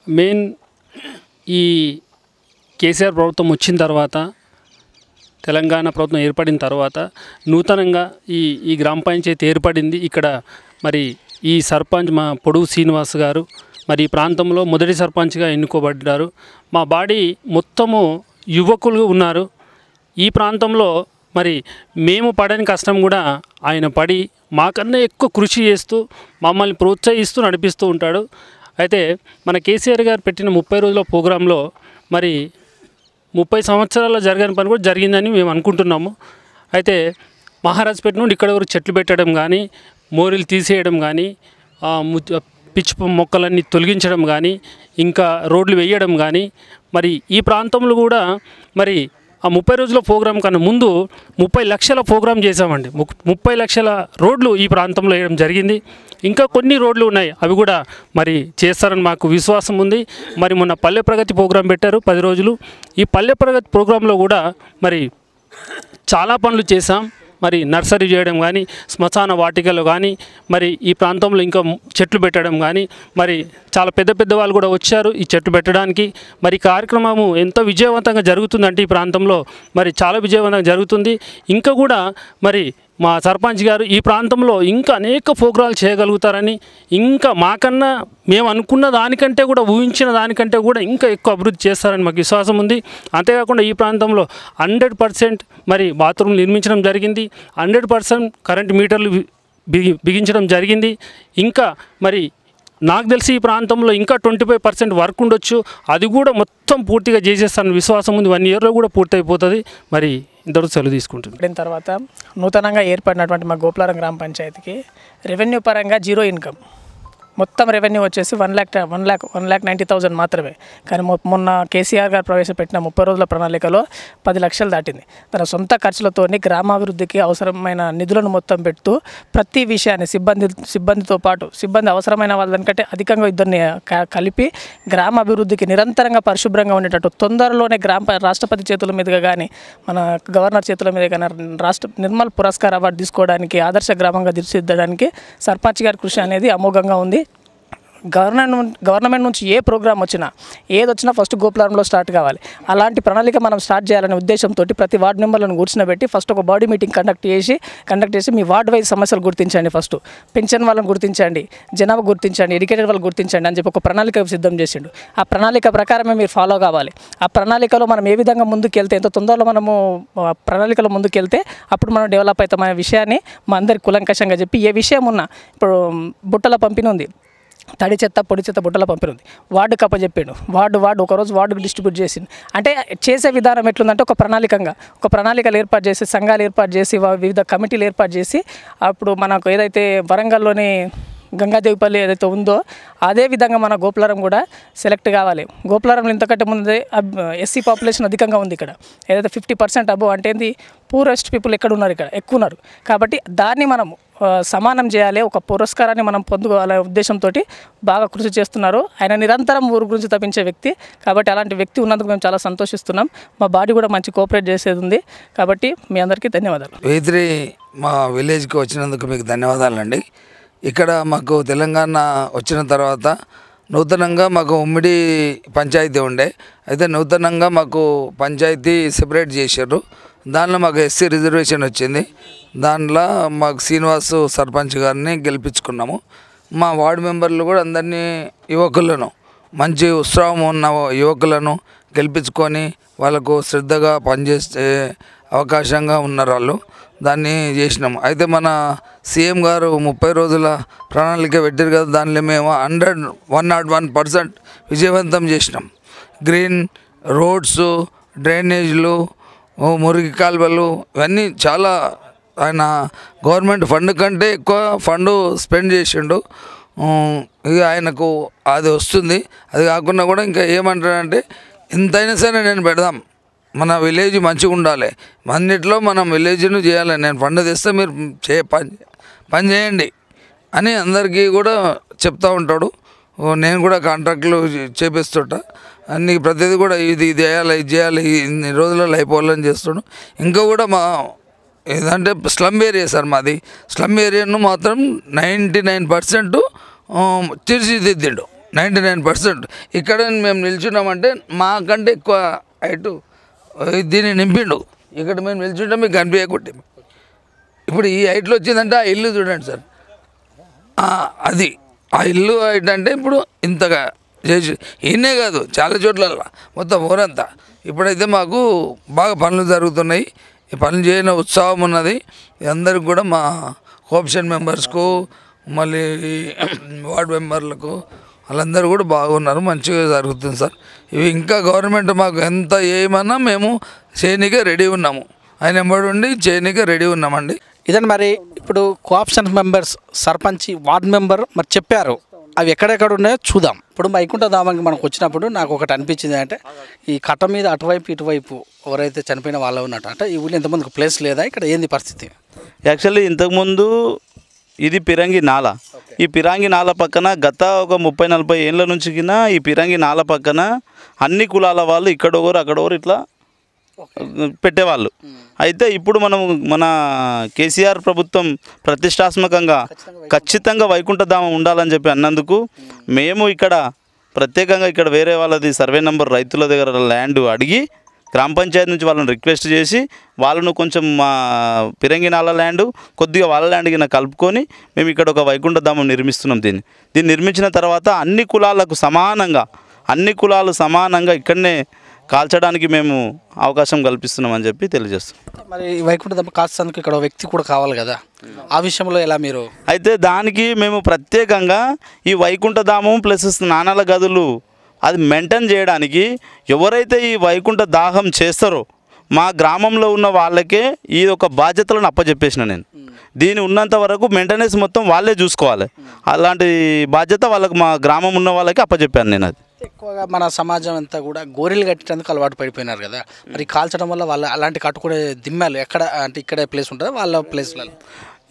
G: మెయిన్ ఈ కేసీఆర్ ప్రభుత్వం వచ్చిన తర్వాత, తెలంగాణ ప్రభుత్వం ఏర్పడిన తర్వాత నూతనంగా ఈ గ్రామ పంచాయతీ ఏర్పడింది. ఇక్కడ మరి ఈ సర్పంచ్ మా పొడుగు శ్రీనివాస్ గారు మరి ఈ ప్రాంతంలో మొదటి సర్పంచ్గా ఎన్నుకోబడ్డారు. మా బాడీ మొత్తము యువకులు ఉన్నారు. ఈ ప్రాంతంలో మరి మేము పడని కష్టం కూడా ఆయన పడి మాకన్నా ఎక్కువ కృషి చేస్తూ మమ్మల్ని ప్రోత్సహిస్తూ నడిపిస్తూ ఉంటాడు. అయితే మన కేసీఆర్ గారు పెట్టిన 30 రోజుల ప్రోగ్రాంలో మరి 30 సంవత్సరాల్లో జరగని పని కూడా జరిగిందని మేము అనుకుంటున్నాము. అయితే మహారాజ్పేట నుండి ఇక్కడ వరకు చెట్లు పెట్టడం కానీ, మోరీలు తీసేయడం కానీ, పిచ్చి మొక్కలన్నీ తొలగించడం కానీ, ఇంకా రోడ్లు వేయడం కానీ, మరి ఈ ప్రాంతంలో కూడా మరి ఆ 30 రోజుల ప్రోగ్రాం కన్నా ముందు 30 లక్షల ప్రోగ్రాం చేసామండి. 30 లక్షల రోడ్లు ఈ ప్రాంతంలో వేయడం జరిగింది. ఇంకా కొన్ని రోడ్లు ఉన్నాయి, అవి కూడా మరి చేస్తారని మాకు విశ్వాసం ఉంది. మరి మొన్న పల్లె ప్రగతి ప్రోగ్రాం పెట్టారు 10 రోజులు. ఈ పల్లె ప్రగతి ప్రోగ్రాంలో కూడా మరి చాలా పనులు చేశాం. మరి నర్సరీ చేయడం కానీ, శ్మశాన వాటికలు కానీ, మరి ఈ ప్రాంతంలో ఇంకా చెట్లు పెట్టడం కానీ, మరి చాలా పెద్ద వాళ్ళు కూడా వచ్చారు ఈ చెట్లు పెట్టడానికి. మరి కార్యక్రమము ఎంత విజయవంతంగా జరుగుతుందంటే ఈ ప్రాంతంలో మరి చాలా విజయవంతంగా జరుగుతుంది. ఇంకా కూడా మరి మా సర్పంచ్ గారు ఈ ప్రాంతంలో ఇంకా అనేక ప్రోగ్రాలు చేయగలుగుతారని, ఇంకా మాకన్నా మేము అనుకున్న దానికంటే కూడా ఊహించిన దానికంటే కూడా ఇంకా ఎక్కువ అభివృద్ధి చేస్తారని మాకు విశ్వాసం ఉంది. అంతేకాకుండా ఈ ప్రాంతంలో 100% మరి బాత్రూమ్ నిర్మించడం జరిగింది, 100% కరెంట్ మీటర్లు బిగించడం జరిగింది. ఇంకా మరి నాకు తెలిసి ఈ ప్రాంతంలో ఇంకా 25% వర్క్ ఉండొచ్చు, అది కూడా మొత్తం పూర్తిగా చేసేస్తానని విశ్వాసం ఉంది. 1 ఇయర్లో కూడా పూర్తి అయిపోతుంది. మరి ఇంతవరకు సెలవు తీసుకుంటుంది.
I: తర్వాత నూతనంగా ఏర్పడినటువంటి మా గోపులారం గ్రామ పంచాయతీకి రెవెన్యూ పరంగా 0 ఇన్కమ్, మొత్తం రెవెన్యూ వచ్చేసి 1,90,000 మాత్రమే. కానీ మొన్న కేసీఆర్ గారు ప్రవేశపెట్టిన 30 రోజుల ప్రణాళికలో 10 లక్షలు దాటింది. తన సొంత ఖర్చులతో గ్రామాభివృద్ధికి అవసరమైన నిధులను మొత్తం పెడుతూ ప్రతి విషయాన్ని సిబ్బందితో పాటు సిబ్బంది అవసరమైన వాళ్ళకంటే అధికంగా ఇద్దరిని కలిపి గ్రామాభివృద్ధికి నిరంతరంగా పరిశుభ్రంగా ఉండేటట్టు తొందరలోనే రాష్ట్రపతి చేతుల మీదుగా కానీ మన గవర్నర్ చేతుల మీద కానీ నిర్మల్ పురస్కార్ అవార్డు తీసుకోవడానికి ఆదర్శ గ్రామంగా తీర్చిదిద్దడానికి సర్పంచ్ గారి కృషి అనేది అమోఘంగా ఉంది. గవర్నమెంట్ నుంచి ఏ ప్రోగ్రామ్ వచ్చినా ఏది వచ్చినా ఫస్ట్ గోపులారంలో స్టార్ట్ కావాలి. అలాంటి ప్రణాళిక మనం స్టార్ట్ చేయాలనే ఉద్దేశంతో ప్రతి వార్డు మెంబర్లను కూర్చునబెట్టి ఫస్ట్ ఒక బాడీ మీటింగ్ కండక్ట్ చేసి మీ వార్డు వైజ్ సమస్యలు గుర్తించండి, ఫస్ట్ పెన్షన్ వాళ్ళని గుర్తించండి, జనాభా గుర్తించండి, ఎడ్యుకేటెడ్ వాళ్ళు గుర్తించండి అని చెప్పి ఒక ప్రణాళిక సిద్ధం చేసిండు. ఆ ప్రణాళిక ప్రకారమే మీరు ఫాలో కావాలి. ఆ ప్రణాళికలో మనం ఏ విధంగా ముందుకెళ్తే ఎంత తొందరలో మనము ప్రణాళికలో ముందుకెళ్తే అప్పుడు మనం డెవలప్ అవుతామనే విషయాన్ని మా అందరికి కులంకషంగా చెప్పి ఏ విషయం ఉన్నా ఇప్పుడు బుట్టల పంపిణీ ఉంది, తడి చెత్త పొడి చెత్త బుట్టల పంపిణీ ఉంది, వార్డుకి అప్పచెప్పాడు, వార్డు ఒకరోజు వార్డుకు డిస్ట్రిబ్యూట్ చేసింది. అంటే చేసే విధానం ఎట్లుందంటే ఒక ప్రణాళికలు ఏర్పాటు చేసి సంఘాలు ఏర్పాటు చేసి వివిధ కమిటీలు ఏర్పాటు చేసి అప్పుడు మనకు ఏదైతే వరంగల్లోని గంగాదేవిపల్లి ఏదైతే ఉందో అదే విధంగా మన గోపులారం కూడా సెలెక్ట్ కావాలి. గోపులారంలో ఇంతకంటే ముందే ఎస్సీ పాపులేషన్ అధికంగా ఉంది. ఇక్కడ ఏదైతే 50% అబోవ్ అంటే ఏంది పూరెస్ట్ పీపుల్ ఎక్కడ ఉన్నారు, ఇక్కడ ఎక్కువ ఉన్నారు. కాబట్టి దాన్ని మనం సమానం చేయాలి, ఒక పురస్కారాన్ని మనం పొందుకోవాలనే ఉద్దేశంతో బాగా కృషి చేస్తున్నారు. ఆయన నిరంతరం ఊరు గురించి తప్పించే వ్యక్తి. కాబట్టి అలాంటి వ్యక్తి ఉన్నందుకు మేము చాలా సంతోషిస్తున్నాం. మా బాడీ కూడా మంచి కోఆపరేట్ చేసేది ఉంది. కాబట్టి మీ అందరికీ ధన్యవాదాలు.
J: వేత్రి మా విలేజ్కి వచ్చినందుకు మీకు ధన్యవాదాలండి. ఇక్కడ మాకు తెలంగాణ వచ్చిన తర్వాత నూతనంగా మాకు ఉమ్మడి పంచాయతీ ఉండే, అయితే నూతనంగా మాకు పంచాయతీ సెపరేట్ చేశారు. దానిలో మాకు ఎస్సీ రిజర్వేషన్ వచ్చింది. దాంట్లో మాకు శ్రీనివాసు సర్పంచ్ గారిని గెలిపించుకున్నాము. మా వార్డు మెంబర్లు కూడా అందరినీ యువకులను, మంచి ఉత్సాహం ఉన్న యువకులను గెలిపించుకొని వాళ్ళకు శ్రద్ధగా పనిచేసే అవకాశంగా ఉన్నారు వాళ్ళు. దాన్ని చేసినాము. అయితే మన సీఎం గారు 30 రోజుల ప్రణాళిక పెట్టారు కదా, దానిలో మేము 101% విజయవంతం చేసినాం. గ్రీన్ రోడ్స్, డ్రైనేజ్లు, మురికి కాలువలు ఇవన్నీ చాలా ఆయన గవర్నమెంట్ ఫండ్ కంటే ఎక్కువ ఫండ్ స్పెండ్ చేసిండు. ఇక ఆయనకు అది వస్తుంది. అది కాకుండా కూడా ఇంకా ఏమంటాడంటే ఎంతైనా సరే నేను పెడదాం, మన విలేజ్ మంచిగా ఉండాలి, అన్నిట్లో మనం విలేజ్ను చేయాలి, నేను ఫండ్ తెస్తే మీరు పని చేయండి అని అందరికీ కూడా చెప్తూ ఉంటాడు. నేను కూడా కాంట్రాక్ట్లు చేపిస్తుంటా. అన్ని ప్రతిదీ కూడా ఇది చేయాలి, ఇది చేయాలి, ఇన్ని రోజులలో అయిపోవాలని చేస్తాడు. ఇంకా కూడా మా ఏదంటే స్లమ్ ఏరియా సార్ మాది. స్లమ్ ఏరియాను మాత్రం 99% తీర్చిదిద్దిండు. 99%. ఇక్కడ మేము నిల్చున్నామంటే మాకంటే ఎక్కువ హైటు దీన్ని నింపిండు. ఇక్కడ మేము నిల్చుంటే మీకు కనిపించకుంటే ఇప్పుడు ఈ హైట్లో వచ్చిందంటే ఆ ఇల్లు చూడండి సార్, అది ఆ ఇల్లు హైట్ అంటే ఇప్పుడు ఇంతగా చేసి ఈయనే కాదు చాలా చోట్ల మొత్తం ఊరంతా. ఇప్పుడైతే మాకు బాగా పనులు జరుగుతున్నాయి. ఈ పనులు చేయని ఉత్సాహం ఉన్నది అందరికి కూడా, మా కోఆప్షన్ మెంబర్స్కు మళ్ళీ వార్డు మెంబర్లకు వాళ్ళందరూ కూడా బాగున్నారు, మంచిగా జరుగుతుంది సార్. ఇవి ఇంకా గవర్నమెంట్ మాకు ఎంత ఏమన్నా మేము చేయనీకే రెడీ ఉన్నాము. ఆయన ఎంబడి ఉండి చేయనీకే రెడీ ఉన్నామండి.
A: ఇదని మరి ఇప్పుడు co-option members, sarpanch, ward member మరి చెప్పారు, అవి ఎక్కడెక్కడ ఉన్నాయో చూద్దాం. ఇప్పుడు వైకుంఠ ధామానికి మనకు వచ్చినప్పుడు నాకు ఒకటి అనిపించింది, అంటే ఈ కట్ట మీద అటువైపు ఇటువైపు ఎవరైతే చనిపోయిన వాళ్ళు ఉన్నట్టు, అంటే ఈ ఊళ్ళో ఇంతమందికి ప్లేస్ లేదా, ఇక్కడ ఏంది పరిస్థితి?
B: యాక్చువల్లీ ఇంతకుముందు ఇది పిరంగి నాల. ఈ పిరంగి నాల పక్కన గత ఒక 30-40 ఏళ్ళ నుంచి కింద ఈ పిరంగి నాల పక్కన అన్ని కులాల వాళ్ళు ఇక్కడొకరు అక్కడొకరు ఇట్లా పెట్టేవాళ్ళు. అయితే ఇప్పుడు మన కేసీఆర్ ప్రభుత్వం ప్రతిష్టాత్మకంగా ఖచ్చితంగా వైకుంఠధామం ఉండాలని చెప్పి అన్నందుకు మేము ఇక్కడ ప్రత్యేకంగా ఇక్కడ వేరే వాళ్ళది సర్వే నెంబర్ రైతుల దగ్గర ల్యాండ్ అడిగి గ్రామ పంచాయతీ నుంచి వాళ్ళని రిక్వెస్ట్ చేసి వాళ్ళను కొంచెం మా పిరంగినాల ల్యాండ్ కొద్దిగా వాళ్ళ ల్యాండ్ కింద కలుపుకొని మేము ఇక్కడ ఒక వైకుంఠధామం నిర్మిస్తున్నాం. దీన్ని నిర్మించిన తర్వాత అన్ని కులాలు సమానంగా ఇక్కడనే కాల్చడానికి మేము అవకాశం కల్పిస్తున్నామని చెప్పి తెలియజేస్తున్నాం.
A: మరి వైకుంఠధామం కాల్చడానికి ఇక్కడ వ్యక్తి కూడా కావాలి కదా, ఆ విషయంలో ఎలా మీరు?
B: అయితే దానికి మేము ప్రత్యేకంగా ఈ వైకుంఠధామం ప్లస్ స్నానాల గదులు అది మెయింటైన్ చేయడానికి ఎవరైతే ఈ వైకుంఠ దాహం చేస్తారో మా గ్రామంలో ఉన్న వాళ్ళకే ఈ ఒక బాధ్యతలను అప్పచెప్పేసిన నేను. దీని ఉన్నంత వరకు మెయింటెనెన్స్ మొత్తం వాళ్ళే చూసుకోవాలి. అలాంటి బాధ్యత వాళ్ళకి మా గ్రామం ఉన్న వాళ్ళకి అప్పచెప్పాను నేను. అది
A: ఎక్కువగా మన సమాజం అంతా కూడా గోరీలు కట్టేందుకు అలవాటు పడిపోయినారు కదా, మరి కాల్చడం వల్ల వాళ్ళు అలాంటి కట్టుకునే దిమ్మాలు ఎక్కడ అంటే ఇక్కడే ప్లేస్ ఉంటుంది వాళ్ళ ప్లేస్లలో?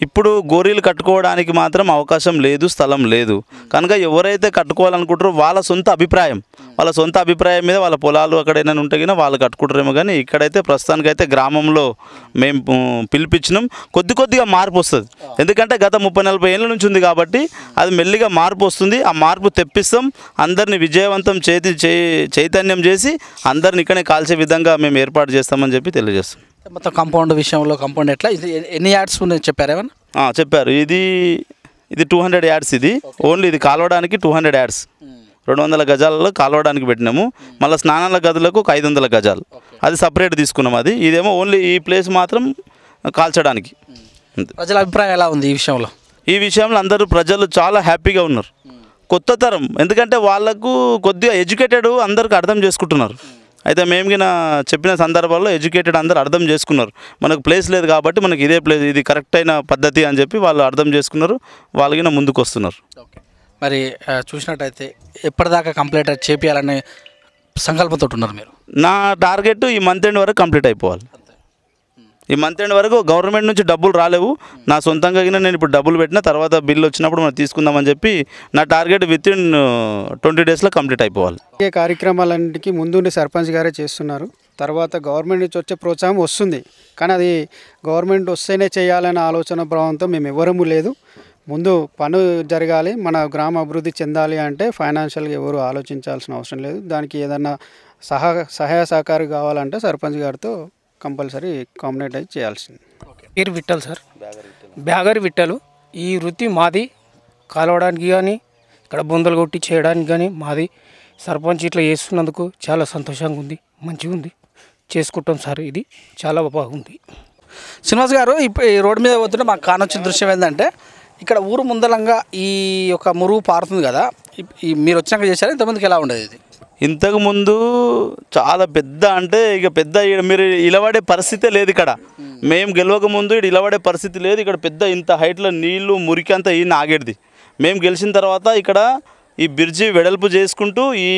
B: ఇప్పుడు గోరీలు కట్టుకోవడానికి మాత్రం అవకాశం లేదు, స్థలం లేదు. కనుక ఎవరైతే కట్టుకోవాలనుకుంటారో వాళ్ళ సొంత అభిప్రాయం మీద వాళ్ళ పొలాలు అక్కడైనా ఉంటే కానీ వాళ్ళు కట్టుకుంటారేమో. కానీ ఇక్కడైతే ప్రస్తుతానికైతే గ్రామంలో మేము పిలిపించినాం. కొద్దిగా మార్పు వస్తుంది. ఎందుకంటే గత 30-40 ఏళ్ళ నుంచి ఉంది కాబట్టి అది మెల్లిగా మార్పు వస్తుంది. ఆ మార్పు తెప్పిస్తాం. అందరినీ విజయవంతం చైతన్యం చేసి అందరిని ఇక్కడే కాల్చే విధంగా మేము ఏర్పాటు చేస్తామని చెప్పి తెలియజేస్తాం.
A: మొత్తం కాంపౌండ్ విషయంలో కాంపౌండ్ ఎట్లా ఇది ఎన్ని యార్డ్స్ ఉన్నాయి చెప్పారు ఏమన్నా?
B: చెప్పారు. ఇది 200 యార్డ్స్. ఇది ఓన్లీ ఇది కాలవడానికి 200 యార్డ్స్, 200 గజాలలో కాలవడానికి పెట్టినాము. మళ్ళీ స్నానాల గదులకు 500 గజాలు అది సపరేట్ తీసుకున్నాం. ఇదేమో ఓన్లీ ఈ ప్లేస్ మాత్రం కాల్చడానికి.
A: ప్రజల అభిప్రాయం ఎలా ఉంది ఈ విషయంలో?
B: అందరూ ప్రజలు చాలా హ్యాపీగా ఉన్నారు. కొత్త తరం, ఎందుకంటే వాళ్ళకు కొద్దిగా ఎడ్యుకేటెడ్ అందరికి అర్థం చేసుకుంటున్నారు. అయితే మేము గిన చెప్పిన సందర్భాల్లో ఎడ్యుకేటెడ్ అందరూ అర్థం చేసుకున్నారు. మనకు ప్లేస్ లేదు కాబట్టి మనకి ఇదే ప్లేస్, ఇది కరెక్ట్ అయిన పద్ధతి అని చెప్పి వాళ్ళు అర్థం చేసుకున్నారు. వాళ్ళకిన ముందుకు వస్తున్నారు.
A: మరి చూసినట్టయితే ఎప్పటిదాకా కంప్లీట్ చేపియాలనే సంకల్పంతో ఉన్నారు మీరు?
B: నా టార్గెట్ ఈ మంత్ ఎండ్ వరకు కంప్లీట్ అయిపోవాలి. ఈ మంత్ ఎండ్ వరకు గవర్నమెంట్ నుంచి డబ్బులు రాలేవు. నా సొంతంగా నేను ఇప్పుడు డబ్బులు పెట్టిన తర్వాత బిల్లు వచ్చినప్పుడు మనం తీసుకుందామని చెప్పి నా టార్గెట్ వితిన్ 20 డేస్లో కంప్లీట్ అయిపోవాలి.
C: ఈ కార్యక్రమాలన్నింటికి ముందుండి సర్పంచ్ గారే చేస్తున్నారు. తర్వాత గవర్నమెంట్ నుంచి వచ్చే ప్రోత్సాహం వస్తుంది, కానీ అది గవర్నమెంట్ వస్తేనే చేయాలనే ఆలోచన భావంతో మేము ఎవరము లేదు. ముందు పని జరగాలి, మన గ్రామ అభివృద్ధి చెందాలి అంటే ఫైనాన్షియల్గా ఎవరు ఆలోచించాల్సిన అవసరం లేదు. దానికి ఏదన్నా సహాయ సహకారం కావాలంటే సర్పంచ్ గారితో కంపల్సరీ కాంబినేట్ అయి చేయాల్సింది.
K: పేరు విట్టలు సార్, బ్యాగరి విట్టలు. ఈ వృత్తి మాది. కాలవడానికి కానీ ఇక్కడ బొందలు కొట్టి చేయడానికి కానీ మాది. సర్పంచ్ ఇట్లా చేస్తున్నందుకు చాలా సంతోషంగా ఉంది, మంచిగా ఉంది, చేసుకుంటాం సార్. ఇది చాలా బాగుంది.
A: శ్రీనివాస్ గారు, ఇప్పుడు ఈ రోడ్డు మీద పోతుంటే మాకు కానొచ్చిన దృశ్యం ఏంటంటే ఇక్కడ ఊరు ముందలంగా ఈ యొక్క మురుగు పారుతుంది కదా, మీరు వచ్చినాక చేశారు. ఇంతమందికి ఎలా ఉండేది ఇది?
B: ఇంతకుముందు చాలా పెద్ద, అంటే ఇక పెద్ద మీరు ఇలవడే పరిస్థితే లేదు ఇక్కడ. మేము గెలవక ముందు ఇక్కడ ఇలవడే పరిస్థితి లేదు. ఇక్కడ పెద్ద ఇంత హైట్లో నీళ్లు మురికి అంతా ఈయన ఆగేది. మేము గెలిచిన తర్వాత ఇక్కడ ఈ బ్రిడ్జి వెడల్పు చేసుకుంటూ ఈ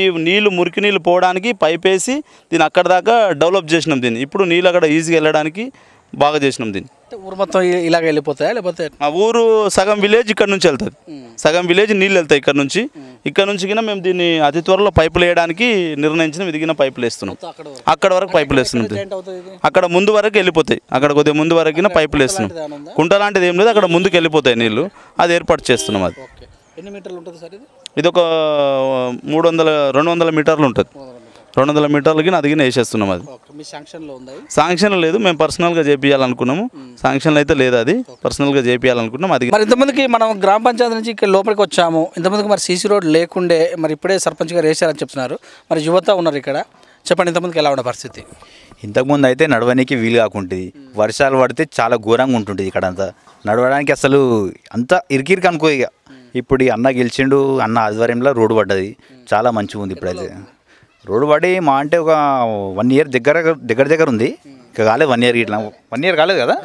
B: మురికి నీళ్ళు పోవడానికి పైప్ వేసి దీన్ని అక్కడ దాకా డెవలప్ చేసినాం. దీన్ని ఇప్పుడు నీళ్ళు అక్కడ ఈజీగా వెళ్ళడానికి బాగా చేసినాం. దీన్ని
A: ఊరు మొత్తం ఇలాగ వెళ్ళిపోతాయా లేకపోతే?
B: ఆ ఊరు సగం విలేజ్ ఇక్కడ నుంచి వెళ్తుంది, సగం విలేజ్ నీళ్ళు వెళ్తాయి ఇక్కడ నుంచి కింద. మేము దీన్ని అతి త్వరలో పైపులు వేయడానికి నిర్ణయించిన విదిగిన పైపులు వేస్తున్నాం. అక్కడ వరకు పైపులు వేస్తున్నాం. అక్కడ ముందు వరకు వెళ్ళిపోతాయి. అక్కడ కొద్దిగా ముందు వరకు పైపులు వేస్తున్నాం. కుంట లాంటిది ఏం లేదు, అక్కడ ముందుకు వెళ్ళిపోతాయి నీళ్ళు. అది ఏర్పాటు చేస్తున్నాం. అది
A: ఎన్ని మీటర్లు ఉంటుంది సార్
B: ఇది? ఒక 200 మీటర్లు ఉంటుంది. 200 మీటర్లకి అది వేసేస్తున్నాం. అది శాంక్షన్ లేదు, మేము పర్సనల్గా చేపియాలనుకున్నాము. శాంక్షన్ అయితే లేదు, అది పర్సనల్గా చేపియాలనుకున్నాం. అది
A: మరి ఇంతమందికి మనం గ్రామ పంచాయతీ నుంచి ఇక్కడ లోపలికి వచ్చాము. ఇంతమందికి మరి సీసీ రోడ్ లేకుండే మరి ఇప్పుడే సర్పంచ్ గారు వేసారని చెప్తున్నారు. మరి యువత ఉన్నారు ఇక్కడ, చెప్పండి ఇంతమందికి ఎలా ఉన్న పరిస్థితి?
L: ఇంతకుముందు అయితే నడవడానికి వీలు కాకుంటుంది. వర్షాలు పడితే చాలా ఘోరంగా ఉంటుంది ఇక్కడ అంతా. నడవడానికి అసలు అంతా ఇరికిరికి అనుకో. ఇక ఇప్పుడు అన్న గెలిచిండు, అన్న ఆధ్వర్యంలో రోడ్డు పడ్డది, చాలా మంచిగా ఉంది. ఇప్పుడైతే రోడ్డు పడి మా అంటే ఒక 1 ఇయర్ దగ్గర ఉంది. ఇక కాలేదు 1 ఇయర్, ఇట్లా 1 ఇయర్ కాలేదు కదా,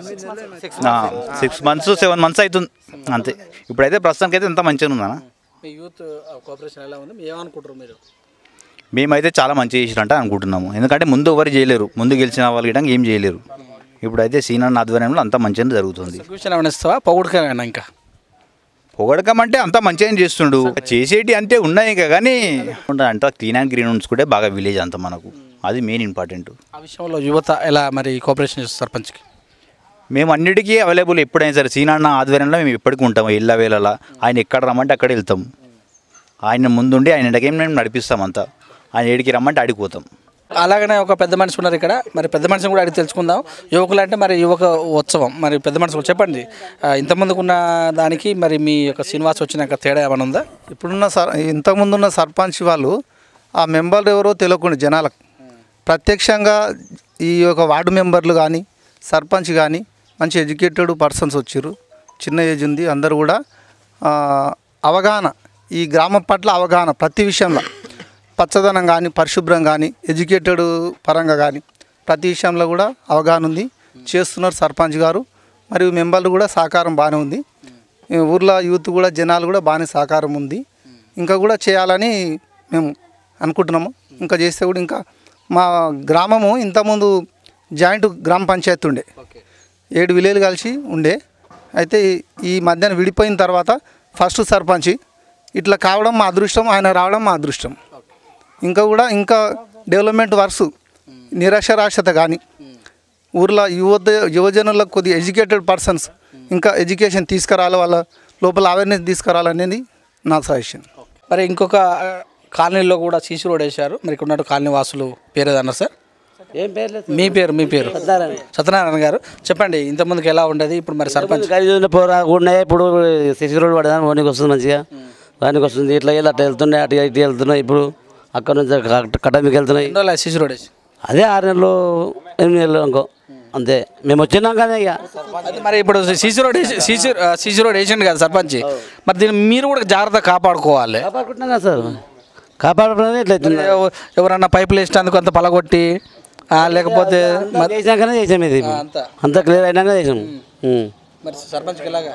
L: 6 months 7 months అవుతుంది అంతే. ఇప్పుడైతే ప్రస్తుతానికి అయితే ఎంత మంచిగా ఉందన్న.
A: యూత్ కోఆపరేషన్ ఎలా ఉంది, ఏమనుకుంటారు మీరు?
L: మేమైతే చాలా మంచిగా చేసిరంట అనుకుంటున్నాము. ఎందుకంటే ముందు ఎవరు చేయలేరు, ముందు గెలిచిన వాళ్ళు గిట్ట ఏం చేయలేరు. ఇప్పుడైతే సీనన్న ఆధ్వర్యంలో అంతా మంచిగా జరుగుతుంది.
A: ఇంకా
L: పొగడకం అంటే అంతా మంచిగా చేస్తుండు, చేసేటి అంటే ఉన్నాయి ఇంకా. కానీ అంటే క్లీన్ అండ్ గ్రీన్ ఉంచుకుంటే బాగా విలేజ్ అంతా మనకు, అది మెయిన్ ఇంపార్టెంట్.
A: ఆ విషయంలో యువత ఎలా మరి కోఆపరేషన్ చేస్తారు సర్పంచ్కి?
L: మేము అన్నిటికీ అవైలబుల్, ఎప్పుడైనా సరే సీనన్న ఆధ్వర్యంలో మేము ఎప్పటికీ ఉంటాము. వేళలా ఆయన ఎక్కడ రమ్మంటే అక్కడ వెళ్తాం. ఆయన ముందుండి ఆయన ఇంటికేం మేము నడిపిస్తాం అంతా. ఆయన ఏడికి రమ్మంటే ఆడిపోతాం.
A: అలాగనే ఒక పెద్ద మనిషి ఉన్నారు ఇక్కడ, మరి పెద్ద మనిషిని కూడా అడిగి తెలుసుకుందాం. యువకులు అంటే మరి యువక ఉత్సవం, మరి పెద్ద మనిషి చెప్పండి, ఇంతమందికి ఉన్న దానికి మరి మీ యొక్క శ్రీనివాస్ వచ్చినాక తేడా ఏమైనా ఉందా?
F: ఇప్పుడున్న ఇంతకుముందున్న సర్పంచ్ వాళ్ళు ఆ మెంబర్లు ఎవరో తెలియకుండా జనాలకు ప్రత్యక్షంగా ఈ యొక్క వార్డు మెంబర్లు కానీ సర్పంచ్ కానీ మంచి ఎడ్యుకేటెడ్ పర్సన్స్ వచ్చారు. చిన్న ఏజ్ ఉంది, అందరూ కూడా అవగాహన, ఈ గ్రామం పట్ల అవగాహన, ప్రతి విషయంలో పచ్చదనం కానీ పరిశుభ్రం కానీ ఎడ్యుకేటెడ్ పరంగా కానీ ప్రతి విషయంలో కూడా అవగాహన ఉంది, చేస్తున్నారు సర్పంచ్ గారు. మరియు మెంబర్లు కూడా సహకారం బాగానే ఉంది. ఊర్లో యూత్ కూడా జనాలు కూడా బాగానే సహకారం ఉంది. ఇంకా కూడా చేయాలని మేము అనుకుంటున్నాము. ఇంకా చేస్తే కూడా ఇంకా మా గ్రామము ఇంతకుముందు జాయింట్ గ్రామ పంచాయతీ ఉండే, 7 విలేజ్లు కలిసి ఉండే.
M: అయితే ఈ మధ్యాహ్నం విడిపోయిన తర్వాత ఫస్ట్ సర్పంచ్ ఇట్లా కావడం మా అదృష్టం, ఆయన రావడం మా అదృష్టం. ఇంకా డెవలప్మెంట్ వర్క్స్ నిరక్షరాస్యత కానీ ఊర్లో యువజనులకు కొద్దిగా ఎడ్యుకేటెడ్ పర్సన్స్ ఇంకా ఎడ్యుకేషన్ తీసుకురావాలి, వాళ్ళ లోపల అవేర్నెస్ తీసుకురావాలనేది నా సజెషన్.
A: మరి ఇంకొక కాలనీలో కూడా సీసీ రోడ్ వేశారు. మరి ఇక్కడ ఉన్నట్టు కాలనీ వాసులు పేరు ఏదన్నారు సార్?
N: ఏం పేరు?
A: మీ పేరు సత్యనారాయణ గారు. చెప్పండి, ఇంతకుముందుకు ఎలా ఉండేది, ఇప్పుడు మరి సర్పంచ్
N: ఉన్నాయి. ఇప్పుడు సిసి రోడ్ పడదాని ఓనికి వస్తుంది, మంచిగా వానికి వస్తుంది. ఇట్లా అట్లా వెళ్తున్నాయి, అటు ఇటు వెళ్తున్నాయి. ఇప్పుడు అక్కడ నుంచి కట్టమికి వెళ్తున్నాయి.
A: సీసీ రోడ్ వేసి
N: అదే 6 నెలలు 8 నెలలు అనుకో, అంతే. మేము వచ్చినాం కానీ ఇక
A: మరి ఇప్పుడు సీసీ రోడ్ వేసిండు కదా సర్పంచ్, మరి దీన్ని మీరు కూడా జాగ్రత్త కాపాడుకోవాలి.
N: కాపాడుకుంటున్నాం కదా సార్, కాపాడుకున్నది ఇట్లా
A: ఎవరన్నా పైపులు వేసినందుకు అంత పలగొట్టి లేకపోతే
N: చేసినాకనే చేసాం, ఇది అంతా క్లియర్ అయినాక చేసాం.
A: మరి సర్పంచ్కి ఎలాగా?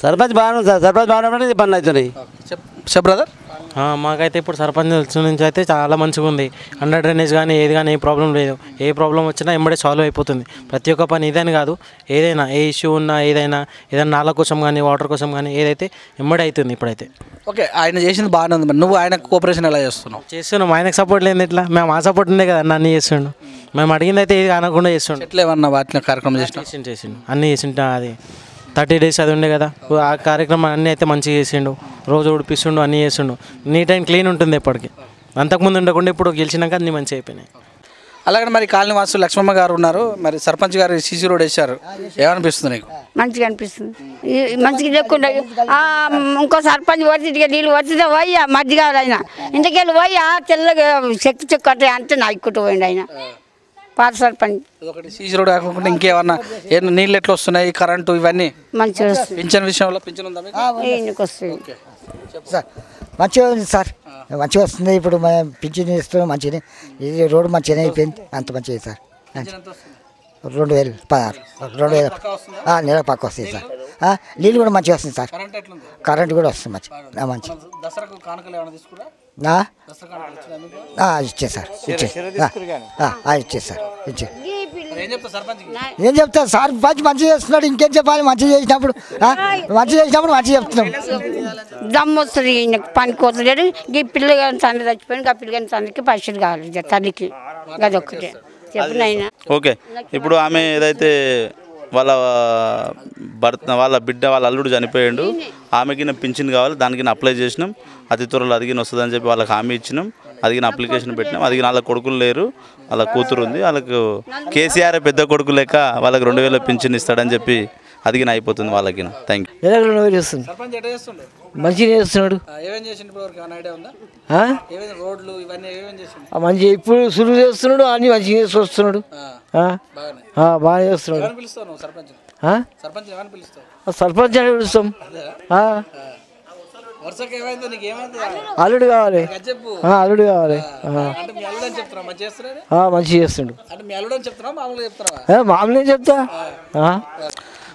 N: సర్పంచ్ బాగుంది సార్, సర్పంచ్ బాగున్నప్పుడు పనులు అవుతున్నాయి.
A: చెప్ బ్రదర్.
O: మాకైతే ఇప్పుడు సర్పంచ్ నుంచి అయితే చాలా మంచిగా ఉంది. అండర్ డ్రైనేజ్ కానీ ఏది కానీ ఏ ప్రాబ్లం లేదు. ఏ ప్రాబ్లం వచ్చినా ఎంబడే సాల్వ్ అయిపోతుంది. ప్రతి ఒక్క పని ఇదని కాదు, ఏదైనా ఏ ఇష్యూ ఉన్నా ఏదైనా నాల కోసం కానీ వాటర్ కోసం కానీ ఏదైతే ఎంబడే అవుతుంది ఇప్పుడైతే.
A: ఓకే, ఆయన చేసింది బాగానే ఉంది. మరి నువ్వు ఆయనకు కోఆపరేషన్ ఎలా చేస్తున్నావు?
O: ఆయనకు సపోర్ట్ లేదు ఇట్లా, మేము ఆ సపోర్ట్ ఉండే కదా అన్నీ చేస్తుండు. మేము అడిగింది అయితే ఏది అనకుండా చేస్తుండు.
A: ఎట్లా ఏమన్నా వాటిని కార్యక్రమం
O: చేసిండు అన్నీ చేసిండు. అది 30 days అది ఉండే కదా, ఆ కార్యక్రమం అన్నీ అయితే మంచిగా చేసిండు. రోజు ఉడిపిస్తుండు, అన్నీ చేస్తుండు. నీట్ అండ్ క్లీన్ ఉంటుంది ఎప్పటికీ. అంతకుముందు ఉండకుండా ఇప్పుడు గెలిచినాక అన్నీ మంచిగా అయిపోయినాయి.
A: అలాగే మరి కాలనీ వాసు లక్ష్మమ్మ గారు ఉన్నారు. మరి సర్పంచ్ గారు సీసీ రోడ్ వేశారు, ఏమనిపిస్తుంది నీకు?
P: మంచిగా అనిపిస్తుంది. మంచిగా చెప్పుకుంటా ఇంకో సర్పంచ్ వచ్చి నీళ్ళు వచ్చితే పోయి మధ్య కావాలి ఆయన ఇంటికెళ్ళి పోయి తెల్లగా చెక్కు చెక్కు అంటే అంటే నాయకుట్టు పోయిండు ఆయన పాత సర్పంచ్.
A: సీసీ రోడ్ కాకుండా ఇంకేమన్నా నీళ్ళు ఎట్లా వస్తున్నాయి, కరెంటు ఇవన్నీ
P: మంచిగా వస్తుంది.
A: పింఛన్ విషయంలో పింఛన్ ఉందా మీకు?
P: వస్తుంది
Q: సార్, మంచిగా ఉంది సార్, మంచిగా వస్తుంది. ఇప్పుడు మేము పింఛన్ ఇస్తున్నాం మంచిగా. ఇది రోడ్డు మంచిగానే అయిపోయింది, అంత మంచిగా సార్. 2016 2000 నెల పక్క వస్తుంది సార్. నీళ్ళు కూడా మంచిగా వస్తుంది సార్, కరెంట్ కూడా వస్తుంది మంచిగా. మంచిగా ఇచ్చే సార్, ఇచ్చే సార్, ఇచ్చే. ఏం చెప్తా సార్, మంచిగా చేస్తున్నాడు, ఇంకేం చెప్పాలి? మంచిగా చేసినప్పుడు మంచిగా చెప్తున్నాం.
P: దమ్ము వస్తుంది ఈయనకి, పనికి వస్తలేడు. ఈ పిల్లగాని తండ్రి చచ్చిపోయింది, ఆ పిల్లగాని తండ్రికి పైసలు కావాలి తల్లికి, అదొక్కటే చెప్పిన ఆయన.
B: ఓకే, ఇప్పుడు ఆమె ఏదైతే వాళ్ళ బిడ్డ వాళ్ళ అల్లుడు చనిపోయాడు, ఆమెకి పింఛన్ కావాలి, దానికి అప్లై చేసినాం. అతి త్వరలో అదిగిన వస్తుందని చెప్పి వాళ్ళకి హామీ ఇచ్చినాం. అదిగిన అప్లికేషన్ పెట్టినాం. అదిగిన వాళ్ళ కొడుకులు లేరు, వాళ్ళ కూతురు ఉంది. వాళ్ళకు కేసీఆర్ పెద్ద కొడుకు లెక్క వాళ్ళకి 2000 పింఛన్ ఇస్తాడని చెప్పి అదిగిన అయిపోతుంది వాళ్ళకి. Thank you.
Q: చేస్తుంది మంచిగా చేస్తున్నాడు. మంచిగా ఇప్పుడు సులువు చేస్తున్నాడు, అన్ని మంచిగా చేసి వస్తున్నాడు, బాగా చేస్తున్నాడు. సర్పంచ్ అని పిలుస్తాం. అల్లుడు కావాలి, అల్లుడు కావాలి. మంచిగా చేస్తుండు, మామూలుగా చెప్తా.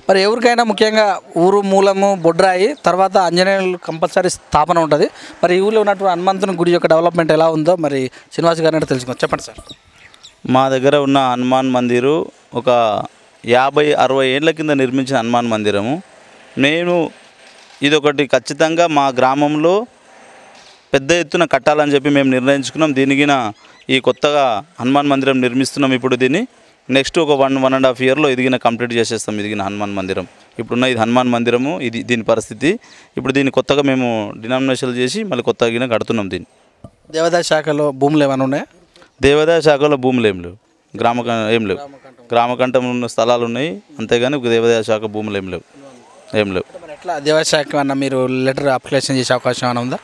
A: మరి ఎవరికైనా ముఖ్యంగా ఊరు మూలము బొడ్రాయి తర్వాత ఆంజనేయులు కంపల్సరీ స్థాపన ఉంటుంది. మరి ఈ ఊళ్ళో ఉన్నటువంటి హనుమంతుని గుడి యొక్క డెవలప్మెంట్ ఎలా ఉందో మరి శ్రీనివాస్ గారిని అంటే తెలుసుకోండి. చెప్పండి సార్.
B: మా దగ్గర ఉన్న హనుమాన్ మందిరు ఒక 50-60 ఏళ్ల కింద నిర్మించిన హనుమాన్ మందిరము. నేను ఇదొకటి ఖచ్చితంగా మా గ్రామంలో పెద్ద ఎత్తున కట్టాలని చెప్పి మేము నిర్ణయించుకున్నాం. దీనికి ఈ కొత్తగా హనుమాన్ మందిరం నిర్మిస్తున్నాం. ఇప్పుడు దీన్ని నెక్స్ట్ ఒక 1.5 yearలో ఇదిగిన కంప్లీట్ చేసేస్తాం. ఇదిగిన హనుమాన్ మందిరం ఇప్పుడున్న ఇది హనుమాన్ మందిరము. ఇది దీని పరిస్థితి. ఇప్పుడు దీన్ని కొత్తగా మేము డినామినేషన్ చేసి మళ్ళీ కొత్తగా కడుతున్నాం. దీన్ని
A: దేవాదాయ శాఖలో భూములు ఏమైనా ఉన్నాయా?
B: దేవాదాయ శాఖలో భూములు ఏం లేవు, ఏం లేవు. గ్రామకంఠం ఉన్న స్థలాలు ఉన్నాయి, అంతేగాని దేవాదాయ శాఖ భూములు ఏం లేవు.
A: ఎట్లా దేవాదాయ శాఖ అన్న మీరు లెటర్ అప్లికేషన్ చేసే అవకాశం ఏమైనా ఉందా?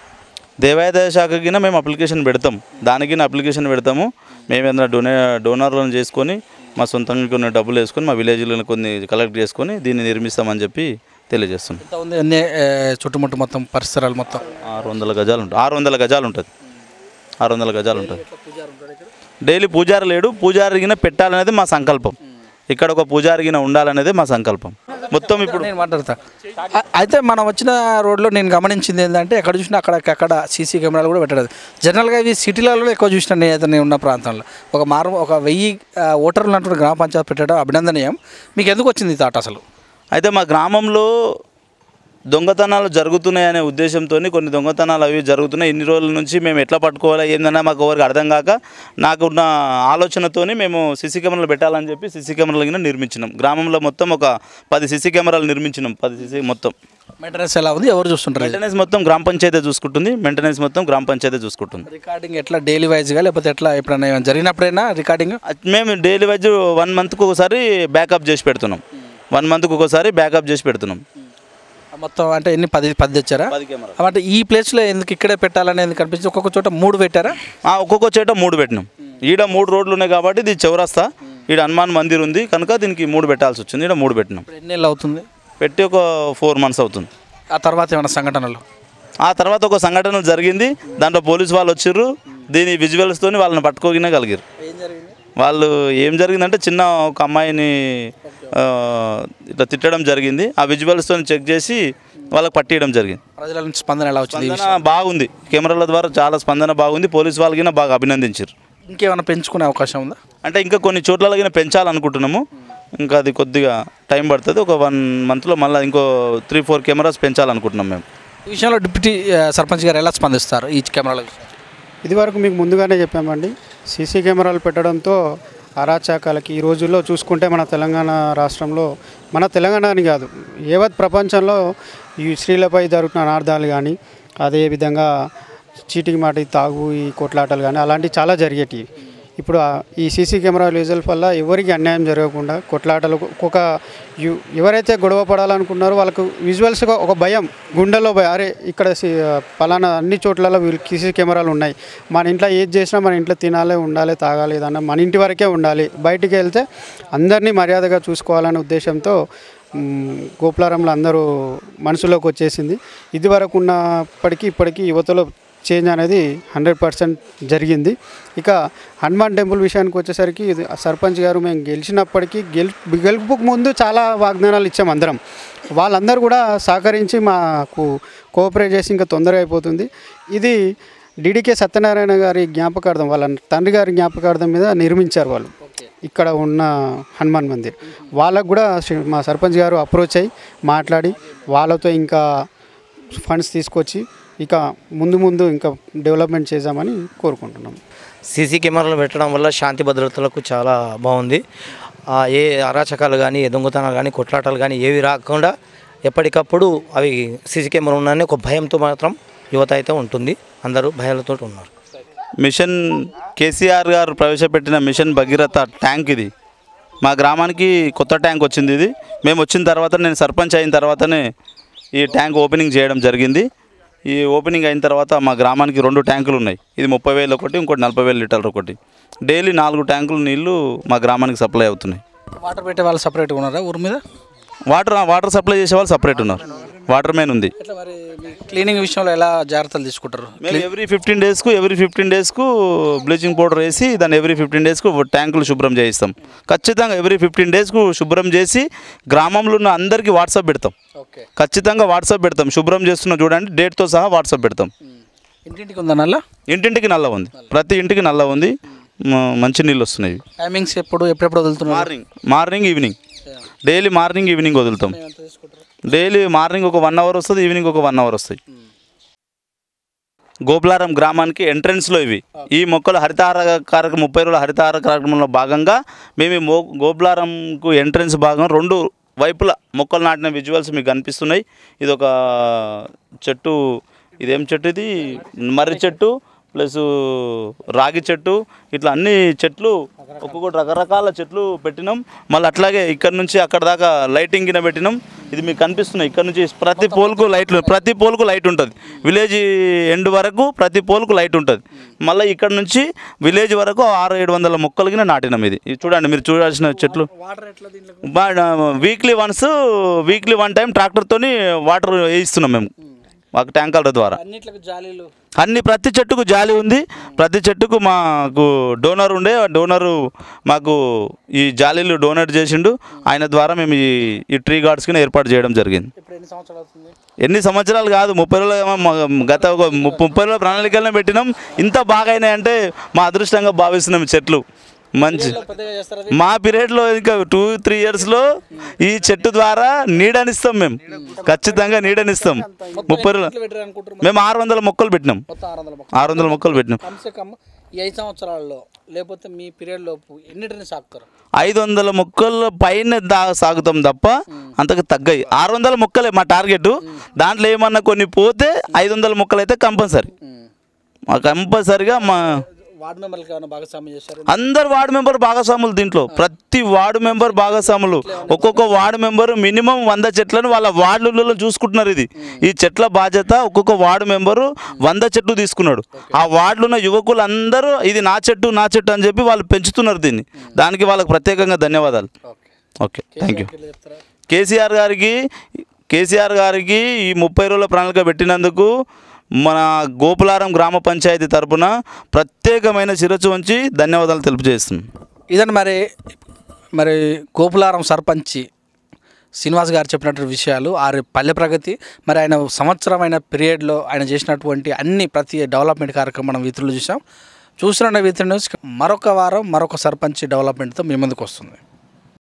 B: దేవాదాయ శాఖకి మేము అప్లికేషన్ పెడతాం, దానికి అప్లికేషన్ పెడతాము. మేము ఏదైనా డోనర్లను చేసుకొని మా సొంతంగా కొన్ని డబ్బులు వేసుకొని మా విలేజ్లో కొన్ని కలెక్ట్ చేసుకొని దీన్ని నిర్మిస్తామని చెప్పి తెలియజేస్తున్నాం.
A: చుట్టుముట్టు మొత్తం పరిసరాలు మొత్తం
B: 600 గజాలు ఉంటుంది. 600 గజాలు ఉంటుంది. 600 గజాలు ఉంటుంది. డైలీ పూజారి లేడు, పూజారిగిన పెట్టాలనేది మా సంకల్పం. ఇక్కడ ఒక పూజారిగిన ఉండాలనేది మా సంకల్పం. మొత్తం ఇప్పుడు
A: నేను మాట్లాడతా. అయితే మనం వచ్చిన రోడ్లో నేను గమనించింది ఏంటంటే ఎక్కడ చూసినా అక్కడ సీసీ కెమెరాలు కూడా పెట్టలేదు. జనరల్గా ఇవి సిటీలలో ఎక్కువ చూసిన నేను ఉన్న ప్రాంతంలో ఒక 1000 ఓటర్లు ఉన్నటువంటి గ్రామ పంచాయతీ పెట్టడం అభినందనీయం. మీకు ఎందుకు వచ్చింది థాట్ అసలు?
B: అయితే మా గ్రామంలో దొంగతనాలు జరుగుతున్నాయనే ఉద్దేశంతో కొన్ని దొంగతనాలు అవి జరుగుతున్నాయి. ఇన్ని రోజుల నుంచి మేము ఎట్లా పట్టుకోవాలా ఏందన్నా మాకు ఎవరికి అర్థం కాక నాకున్న ఆలోచనతోని మేము సీసీ కెమెరాలు పెట్టాలని చెప్పి సీసీ కెమెరాలు కింద నిర్మించినాం. గ్రామంలో మొత్తం ఒక 10 సీసీ కెమెరాలు నిర్మించినాం. 10 సీసీ మొత్తం.
A: మెయింటెనెన్స్ ఎలా ఉంది, ఎవరు చూస్తుంటారు?
B: మెయింటెనెన్స్ మొత్తం గ్రామ పంచాయతీ చూసుకుంటుంది. మెయింటెనెన్స్ మొత్తం గ్రామ పంచాయతీ చూసుకుంటుంది.
A: రికార్డింగ్ ఎట్లా డైలీ వైజ్గా లేకపోతే ఎట్లా ఎప్పుడైనా ఏమైనా జరిగినప్పుడైనా రికార్డింగ్?
B: మేము డైలీ వైజ్ 1 మంత్కి ఒకసారి బ్యాకప్ చేసి పెడుతున్నాం. 1 మంత్కి ఒకసారి బ్యాకప్ చేసి పెడుతున్నాం.
A: మొత్తం అంటే ఎన్ని 10 తెచ్చారా?
B: 10 కెమెరా.
A: అంటే ఈ ప్లేస్లో ఎందుకు ఇక్కడే పెట్టాలని ఎందుకు అనిపించింది? ఒక్కొక్క చోట 3 పెట్టారా?
B: ఒక్కొక్క చోట 3 పెట్టినాం. ఈడ 3 రోడ్లు ఉన్నాయి కాబట్టి ఇది చౌరస్తా, ఈడ హనుమాన్ మందిర్ ఉంది కనుక దీనికి 3 పెట్టాల్సి వచ్చింది. ఈడ 3 పెట్టినాం.
A: ఎన్ని నెలలు అవుతుంది
B: పెట్టి? ఒక 4 months అవుతుంది.
A: ఆ తర్వాత ఏమైనా సంఘటనలు?
B: ఆ తర్వాత ఒక సంఘటన జరిగింది. దాంట్లో పోలీసు వాళ్ళు వచ్చిర్రు. దీని విజువల్స్తో వాళ్ళని పట్టుకోగలిగారు. వాళ్ళు ఏం జరిగిందంటే చిన్న ఒక అమ్మాయిని ఇట్లా తిట్టడం జరిగింది. ఆ విజువల్స్తో చెక్ చేసి వాళ్ళకి పట్టియడం జరిగింది.
A: ప్రజల నుంచి స్పందన ఎలా వచ్చింది?
B: స్పందన బాగుంది. కెమెరాల ద్వారా చాలా స్పందన బాగుంది. పోలీసు వాళ్ళకి బాగా అభినందించారు.
A: ఇంకేమైనా పెంచుకునే అవకాశం ఉందా?
B: అంటే ఇంకా కొన్ని చోట్ల పెంచాలనుకుంటున్నాము. ఇంకా అది కొద్దిగా టైం పడుతుంది. ఒక 1 monthలో మళ్ళీ ఇంకో 3-4 కెమెరాస్ పెంచాలనుకుంటున్నాం మేము.
A: ఈ విషయంలో డిప్యూటీ సర్పంచ్ గారు ఎలా స్పందిస్తారు ఈ కెమెరాల విషయం?
C: ఇదివరకు మీకు ముందుగానే చెప్పామండి, సీసీ కెమెరాలు పెట్టడంతో అరాచకాలకి ఈ రోజుల్లో చూసుకుంటే మన తెలంగాణ రాష్ట్రంలో, మన తెలంగాణ అని కాదు యావత్ ప్రపంచంలో ఈ స్త్రీలపై జరుగుతున్న అనార్థాలు కానీ, అదేవిధంగా చీటికి మాటి తాగు ఈ కొట్లాటలు కానీ అలాంటివి చాలా జరిగేటివి. ఇప్పుడు ఈ సీసీ కెమెరా యూజువల్ వల్ల ఎవరికి అన్యాయం జరగకుండా కొట్లాటలు ఎవరైతే గొడవ పడాలనుకున్నారో వాళ్ళకు విజువల్స్గా ఒక భయం, గుండెలో భయం, అరే ఇక్కడ పలానా అన్ని చోట్లలో వీళ్ళకి సీసీ కెమెరాలు ఉన్నాయి, మన ఇంట్లో ఏది చేసినా మన ఇంట్లో తినాలి, ఉండాలి, తాగాలి, ఏదన్నా మన ఇంటి వరకే ఉండాలి, బయటికి వెళ్తే అందరినీ మర్యాదగా చూసుకోవాలనే ఉద్దేశంతో గోపులారంలో అందరూ మనసులోకి వచ్చేసింది. ఇది వరకు ఉన్నప్పటికీ ఇప్పటికీ యువతలో చేంజ్ అనేది 100% జరిగింది. ఇక హనుమాన్ టెంపుల్ విషయానికి వచ్చేసరికి సర్పంచ్ గారు మేము గెలిచినప్పటికీ గెలుపుకు ముందు చాలా వాగ్దానాలు ఇచ్చాం అందరం. వాళ్ళందరూ కూడా సహకరించి మాకు కోఆపరేట్ చేసి ఇంకా తొందరగా అయిపోతుంది. ఇది డిడికే సత్యనారాయణ గారి జ్ఞాపకార్థం, వాళ్ళ తండ్రి గారి జ్ఞాపకార్థం మీద నిర్మించారు వాళ్ళు ఇక్కడ ఉన్న హనుమాన్ మందిర్. వాళ్ళకు కూడా మా సర్పంచ్ గారు అప్రోచ్ అయ్యి మాట్లాడి వాళ్ళతో ఇంకా ఫండ్స్ తీసుకొచ్చి ఇక ముందు ఇంకా డెవలప్మెంట్ చేద్దామని కోరుకుంటున్నాం.
H: సీసీ కెమెరాలు పెట్టడం వల్ల శాంతి భద్రతలకు చాలా బాగుంది. ఏ అరాచకాలు కానీ, ఏ దొంగతనాలు కానీ, కొట్లాటలు కానీ ఏవి రాకుండా ఎప్పటికప్పుడు అవి సీసీ కెమెరా ఉన్నాయని ఒక భయంతో మాత్రం యువత అయితే ఉంటుంది. అందరూ భయాలతో ఉన్నారు.
B: మిషన్ కేసీఆర్ గారు ప్రవేశపెట్టిన మిషన్ భగీరథ ట్యాంక్ ఇది. మా గ్రామానికి కొత్త ట్యాంక్ వచ్చింది. ఇది మేము వచ్చిన తర్వాత, నేను సర్పంచ్ అయిన తర్వాతనే ఈ ట్యాంక్ ఓపెనింగ్ చేయడం జరిగింది. ఈ ఓపెనింగ్ అయిన తర్వాత మా గ్రామానికి 2 ట్యాంకులు ఉన్నాయి. ఇది 30,000 ఒకటి, ఇంకోటి 40,000 లీటర్లు ఒకటి. డైలీ 4 ట్యాంకులు నీళ్లు మా గ్రామానికి సప్లై అవుతున్నాయి.
A: వాటర్ పెట్టే వాళ్ళు సపరేట్గా ఉన్నారా ఊరి మీద?
B: వాటర్ సప్లై చేసే వాళ్ళు సపరేట్ ఉన్నారు. వాటర్ మ్యాన్ ఉంది.
A: క్లీనింగ్ విషయంలో ఎలా జాగ్రత్తలు తీసుకుంటారు?
B: మేము ఎవ్రీ 15 డేస్కు బ్లీచింగ్ పౌడర్ వేసి దాన్ని ఎవ్రీ 15 డేస్కు ట్యాంకులు శుభ్రం చేయిస్తాం. ఖచ్చితంగా ఎవ్రీ 15 డేస్కు శుభ్రం చేసి గ్రామంలో ఉన్న అందరికీ వాట్సాప్ పెడతాం. ఖచ్చితంగా వాట్సాప్ పెడతాం. శుభ్రం చేస్తున్నా చూడండి, డేట్తో సహా వాట్సాప్ పెడతాం.
A: ఇంటింటికి ఉందా నల్ల?
B: ఇంటింటికి నల్ల ఉంది. ప్రతి ఇంటికి నల్ల ఉంది. మంచి నీళ్ళు వస్తున్నాయి.
A: టైమింగ్స్ ఎప్పుడెప్పుడు వదులుతున్నారు?
B: Morning evening. Daily morning evening వదులుతాం. డైలీ మార్నింగ్ ఒక 1 hour వస్తుంది, ఈవినింగ్ ఒక 1 hour వస్తాయి. గోపులారం గ్రామానికి ఎంట్రన్స్లో ఇవి ఈ మొక్కలు హరితహార కార్యక్రమం 30 రోజుల హరితహార కార్యక్రమంలో భాగంగా మేము గోపులారంకు ఎంట్రన్స్ భాగం 2 వైపులా మొక్కలు నాటిన విజువల్స్ మీకు కనిపిస్తున్నాయి. ఇది ఒక చెట్టు, ఇదేం చెట్టు, ఇది మర్రి చెట్టు ప్లస్ రాగి చెట్టు, ఇట్లా అన్ని చెట్లు ఒక్కొక్కటి రకరకాల చెట్లు పెట్టినాం. మళ్ళీ అట్లాగే ఇక్కడ నుంచి అక్కడ దాకా లైటింగ్ కింద పెట్టినాం. ఇది మీకు కనిపిస్తున్నాయి. ఇక్కడ నుంచి ప్రతి పోల్కు లైట్ ఉంటుంది. విలేజ్ ఎండ్ వరకు ప్రతి పోల్కు లైట్ ఉంటుంది. మళ్ళీ ఇక్కడ నుంచి విలేజ్ వరకు 600-700 మొక్కలు కింద నాటినాం. ఇది చూడండి, మీరు చూడాల్సిన చెట్లు. వీక్లీ 1 టైం ట్రాక్టర్తో వాటర్ వేయిస్తున్నాం మేము మాకు ట్యాంకర్ల ద్వారా. ప్రతి చెట్టుకు జాలి ఉంది. ప్రతి చెట్టుకు మాకు డోనర్ ఉండే, డోనరు మాకు ఈ జాలీలు డొనేట్ చేసిండు. ఆయన ద్వారా మేము ఈ ట్రీ గార్డ్స్కి ఏర్పాటు చేయడం జరిగింది. ఎన్ని సంవత్సరాలు కాదు, 30 రోజులు, గత ఒక 30 రోజుల ప్రణాళికలనే పెట్టినాం. ఇంత బాగా అయినాయంటే మా అదృష్టంగా భావిస్తున్నాం. చెట్లు మంచి మా పీరియడ్లో ఇంకా 2-3 ఇయర్స్లో ఈ చెట్టు ద్వారా నీడనిస్తాం మేము, ఖచ్చితంగా నీడనిస్తాం. 30 మేము 600 మొక్కలు పెట్టినాం, 600 మొక్కలు పెట్టినాం.
A: ఈ 5 సంవత్సరాల్లో లేకపోతే మీ పీరియడ్ లోపు ఎన్నిటిని సాగుతారు?
B: 500 మొక్కల పైన సాగుతాం తప్ప అంతకు తగ్గాయి. 600 మొక్కలే మా టార్గెట్. దాంట్లో ఏమన్నా కొన్ని పోతే 500 మొక్కలు అయితే కంపల్సరిగా మా
A: వార్డు మెంబర్లకు ఏమైనా భాగస్వామ్యం చేశారు?
B: అందరు వార్డు మెంబర్ భాగస్వాములు దీంట్లో, ప్రతి వార్డు మెంబర్ భాగస్వాములు. ఒక్కొక్క వార్డు మెంబర్ మినిమం 100 చెట్లను వాళ్ళ వార్డులలో చూసుకుంటున్నారు. ఈ చెట్ల బాధ్యత ఒక్కొక్క వార్డు మెంబరు 100 చెట్లు తీసుకున్నాడు. ఆ వార్డులో ఉన్న యువకులు అందరూ ఇది నా చెట్టు అని చెప్పి వాళ్ళు పెంచుతున్నారు దీన్ని. దానికి వాళ్ళకి ప్రత్యేకంగా ధన్యవాదాలు. Okay, thank you. కేసీఆర్ గారికి ఈ 30 రోజుల ప్రణాళిక పెట్టినందుకు మన గోపులారం గ్రామ పంచాయతీ తరపున ప్రత్యేకమైన శిరస్సు వంచి ధన్యవాదాలు తెలియజేస్తున్నాను.
A: ఇదని మరి గోపులారం సర్పంచ్ శ్రీనివాస్ గారు చెప్పినటువంటి విషయాలు, పల్లె ప్రగతి, మరి ఆయన సంవత్సరమైన పీరియడ్లో ఆయన చేసినటువంటి ప్రతి డెవలప్మెంట్ కార్యక్రమం మనం వీతులు చూసాం. చూసిన వీతులు మరొక వారం మరొక సర్పంచ్ డెవలప్మెంట్తో మీ ముందుకు వస్తుంది.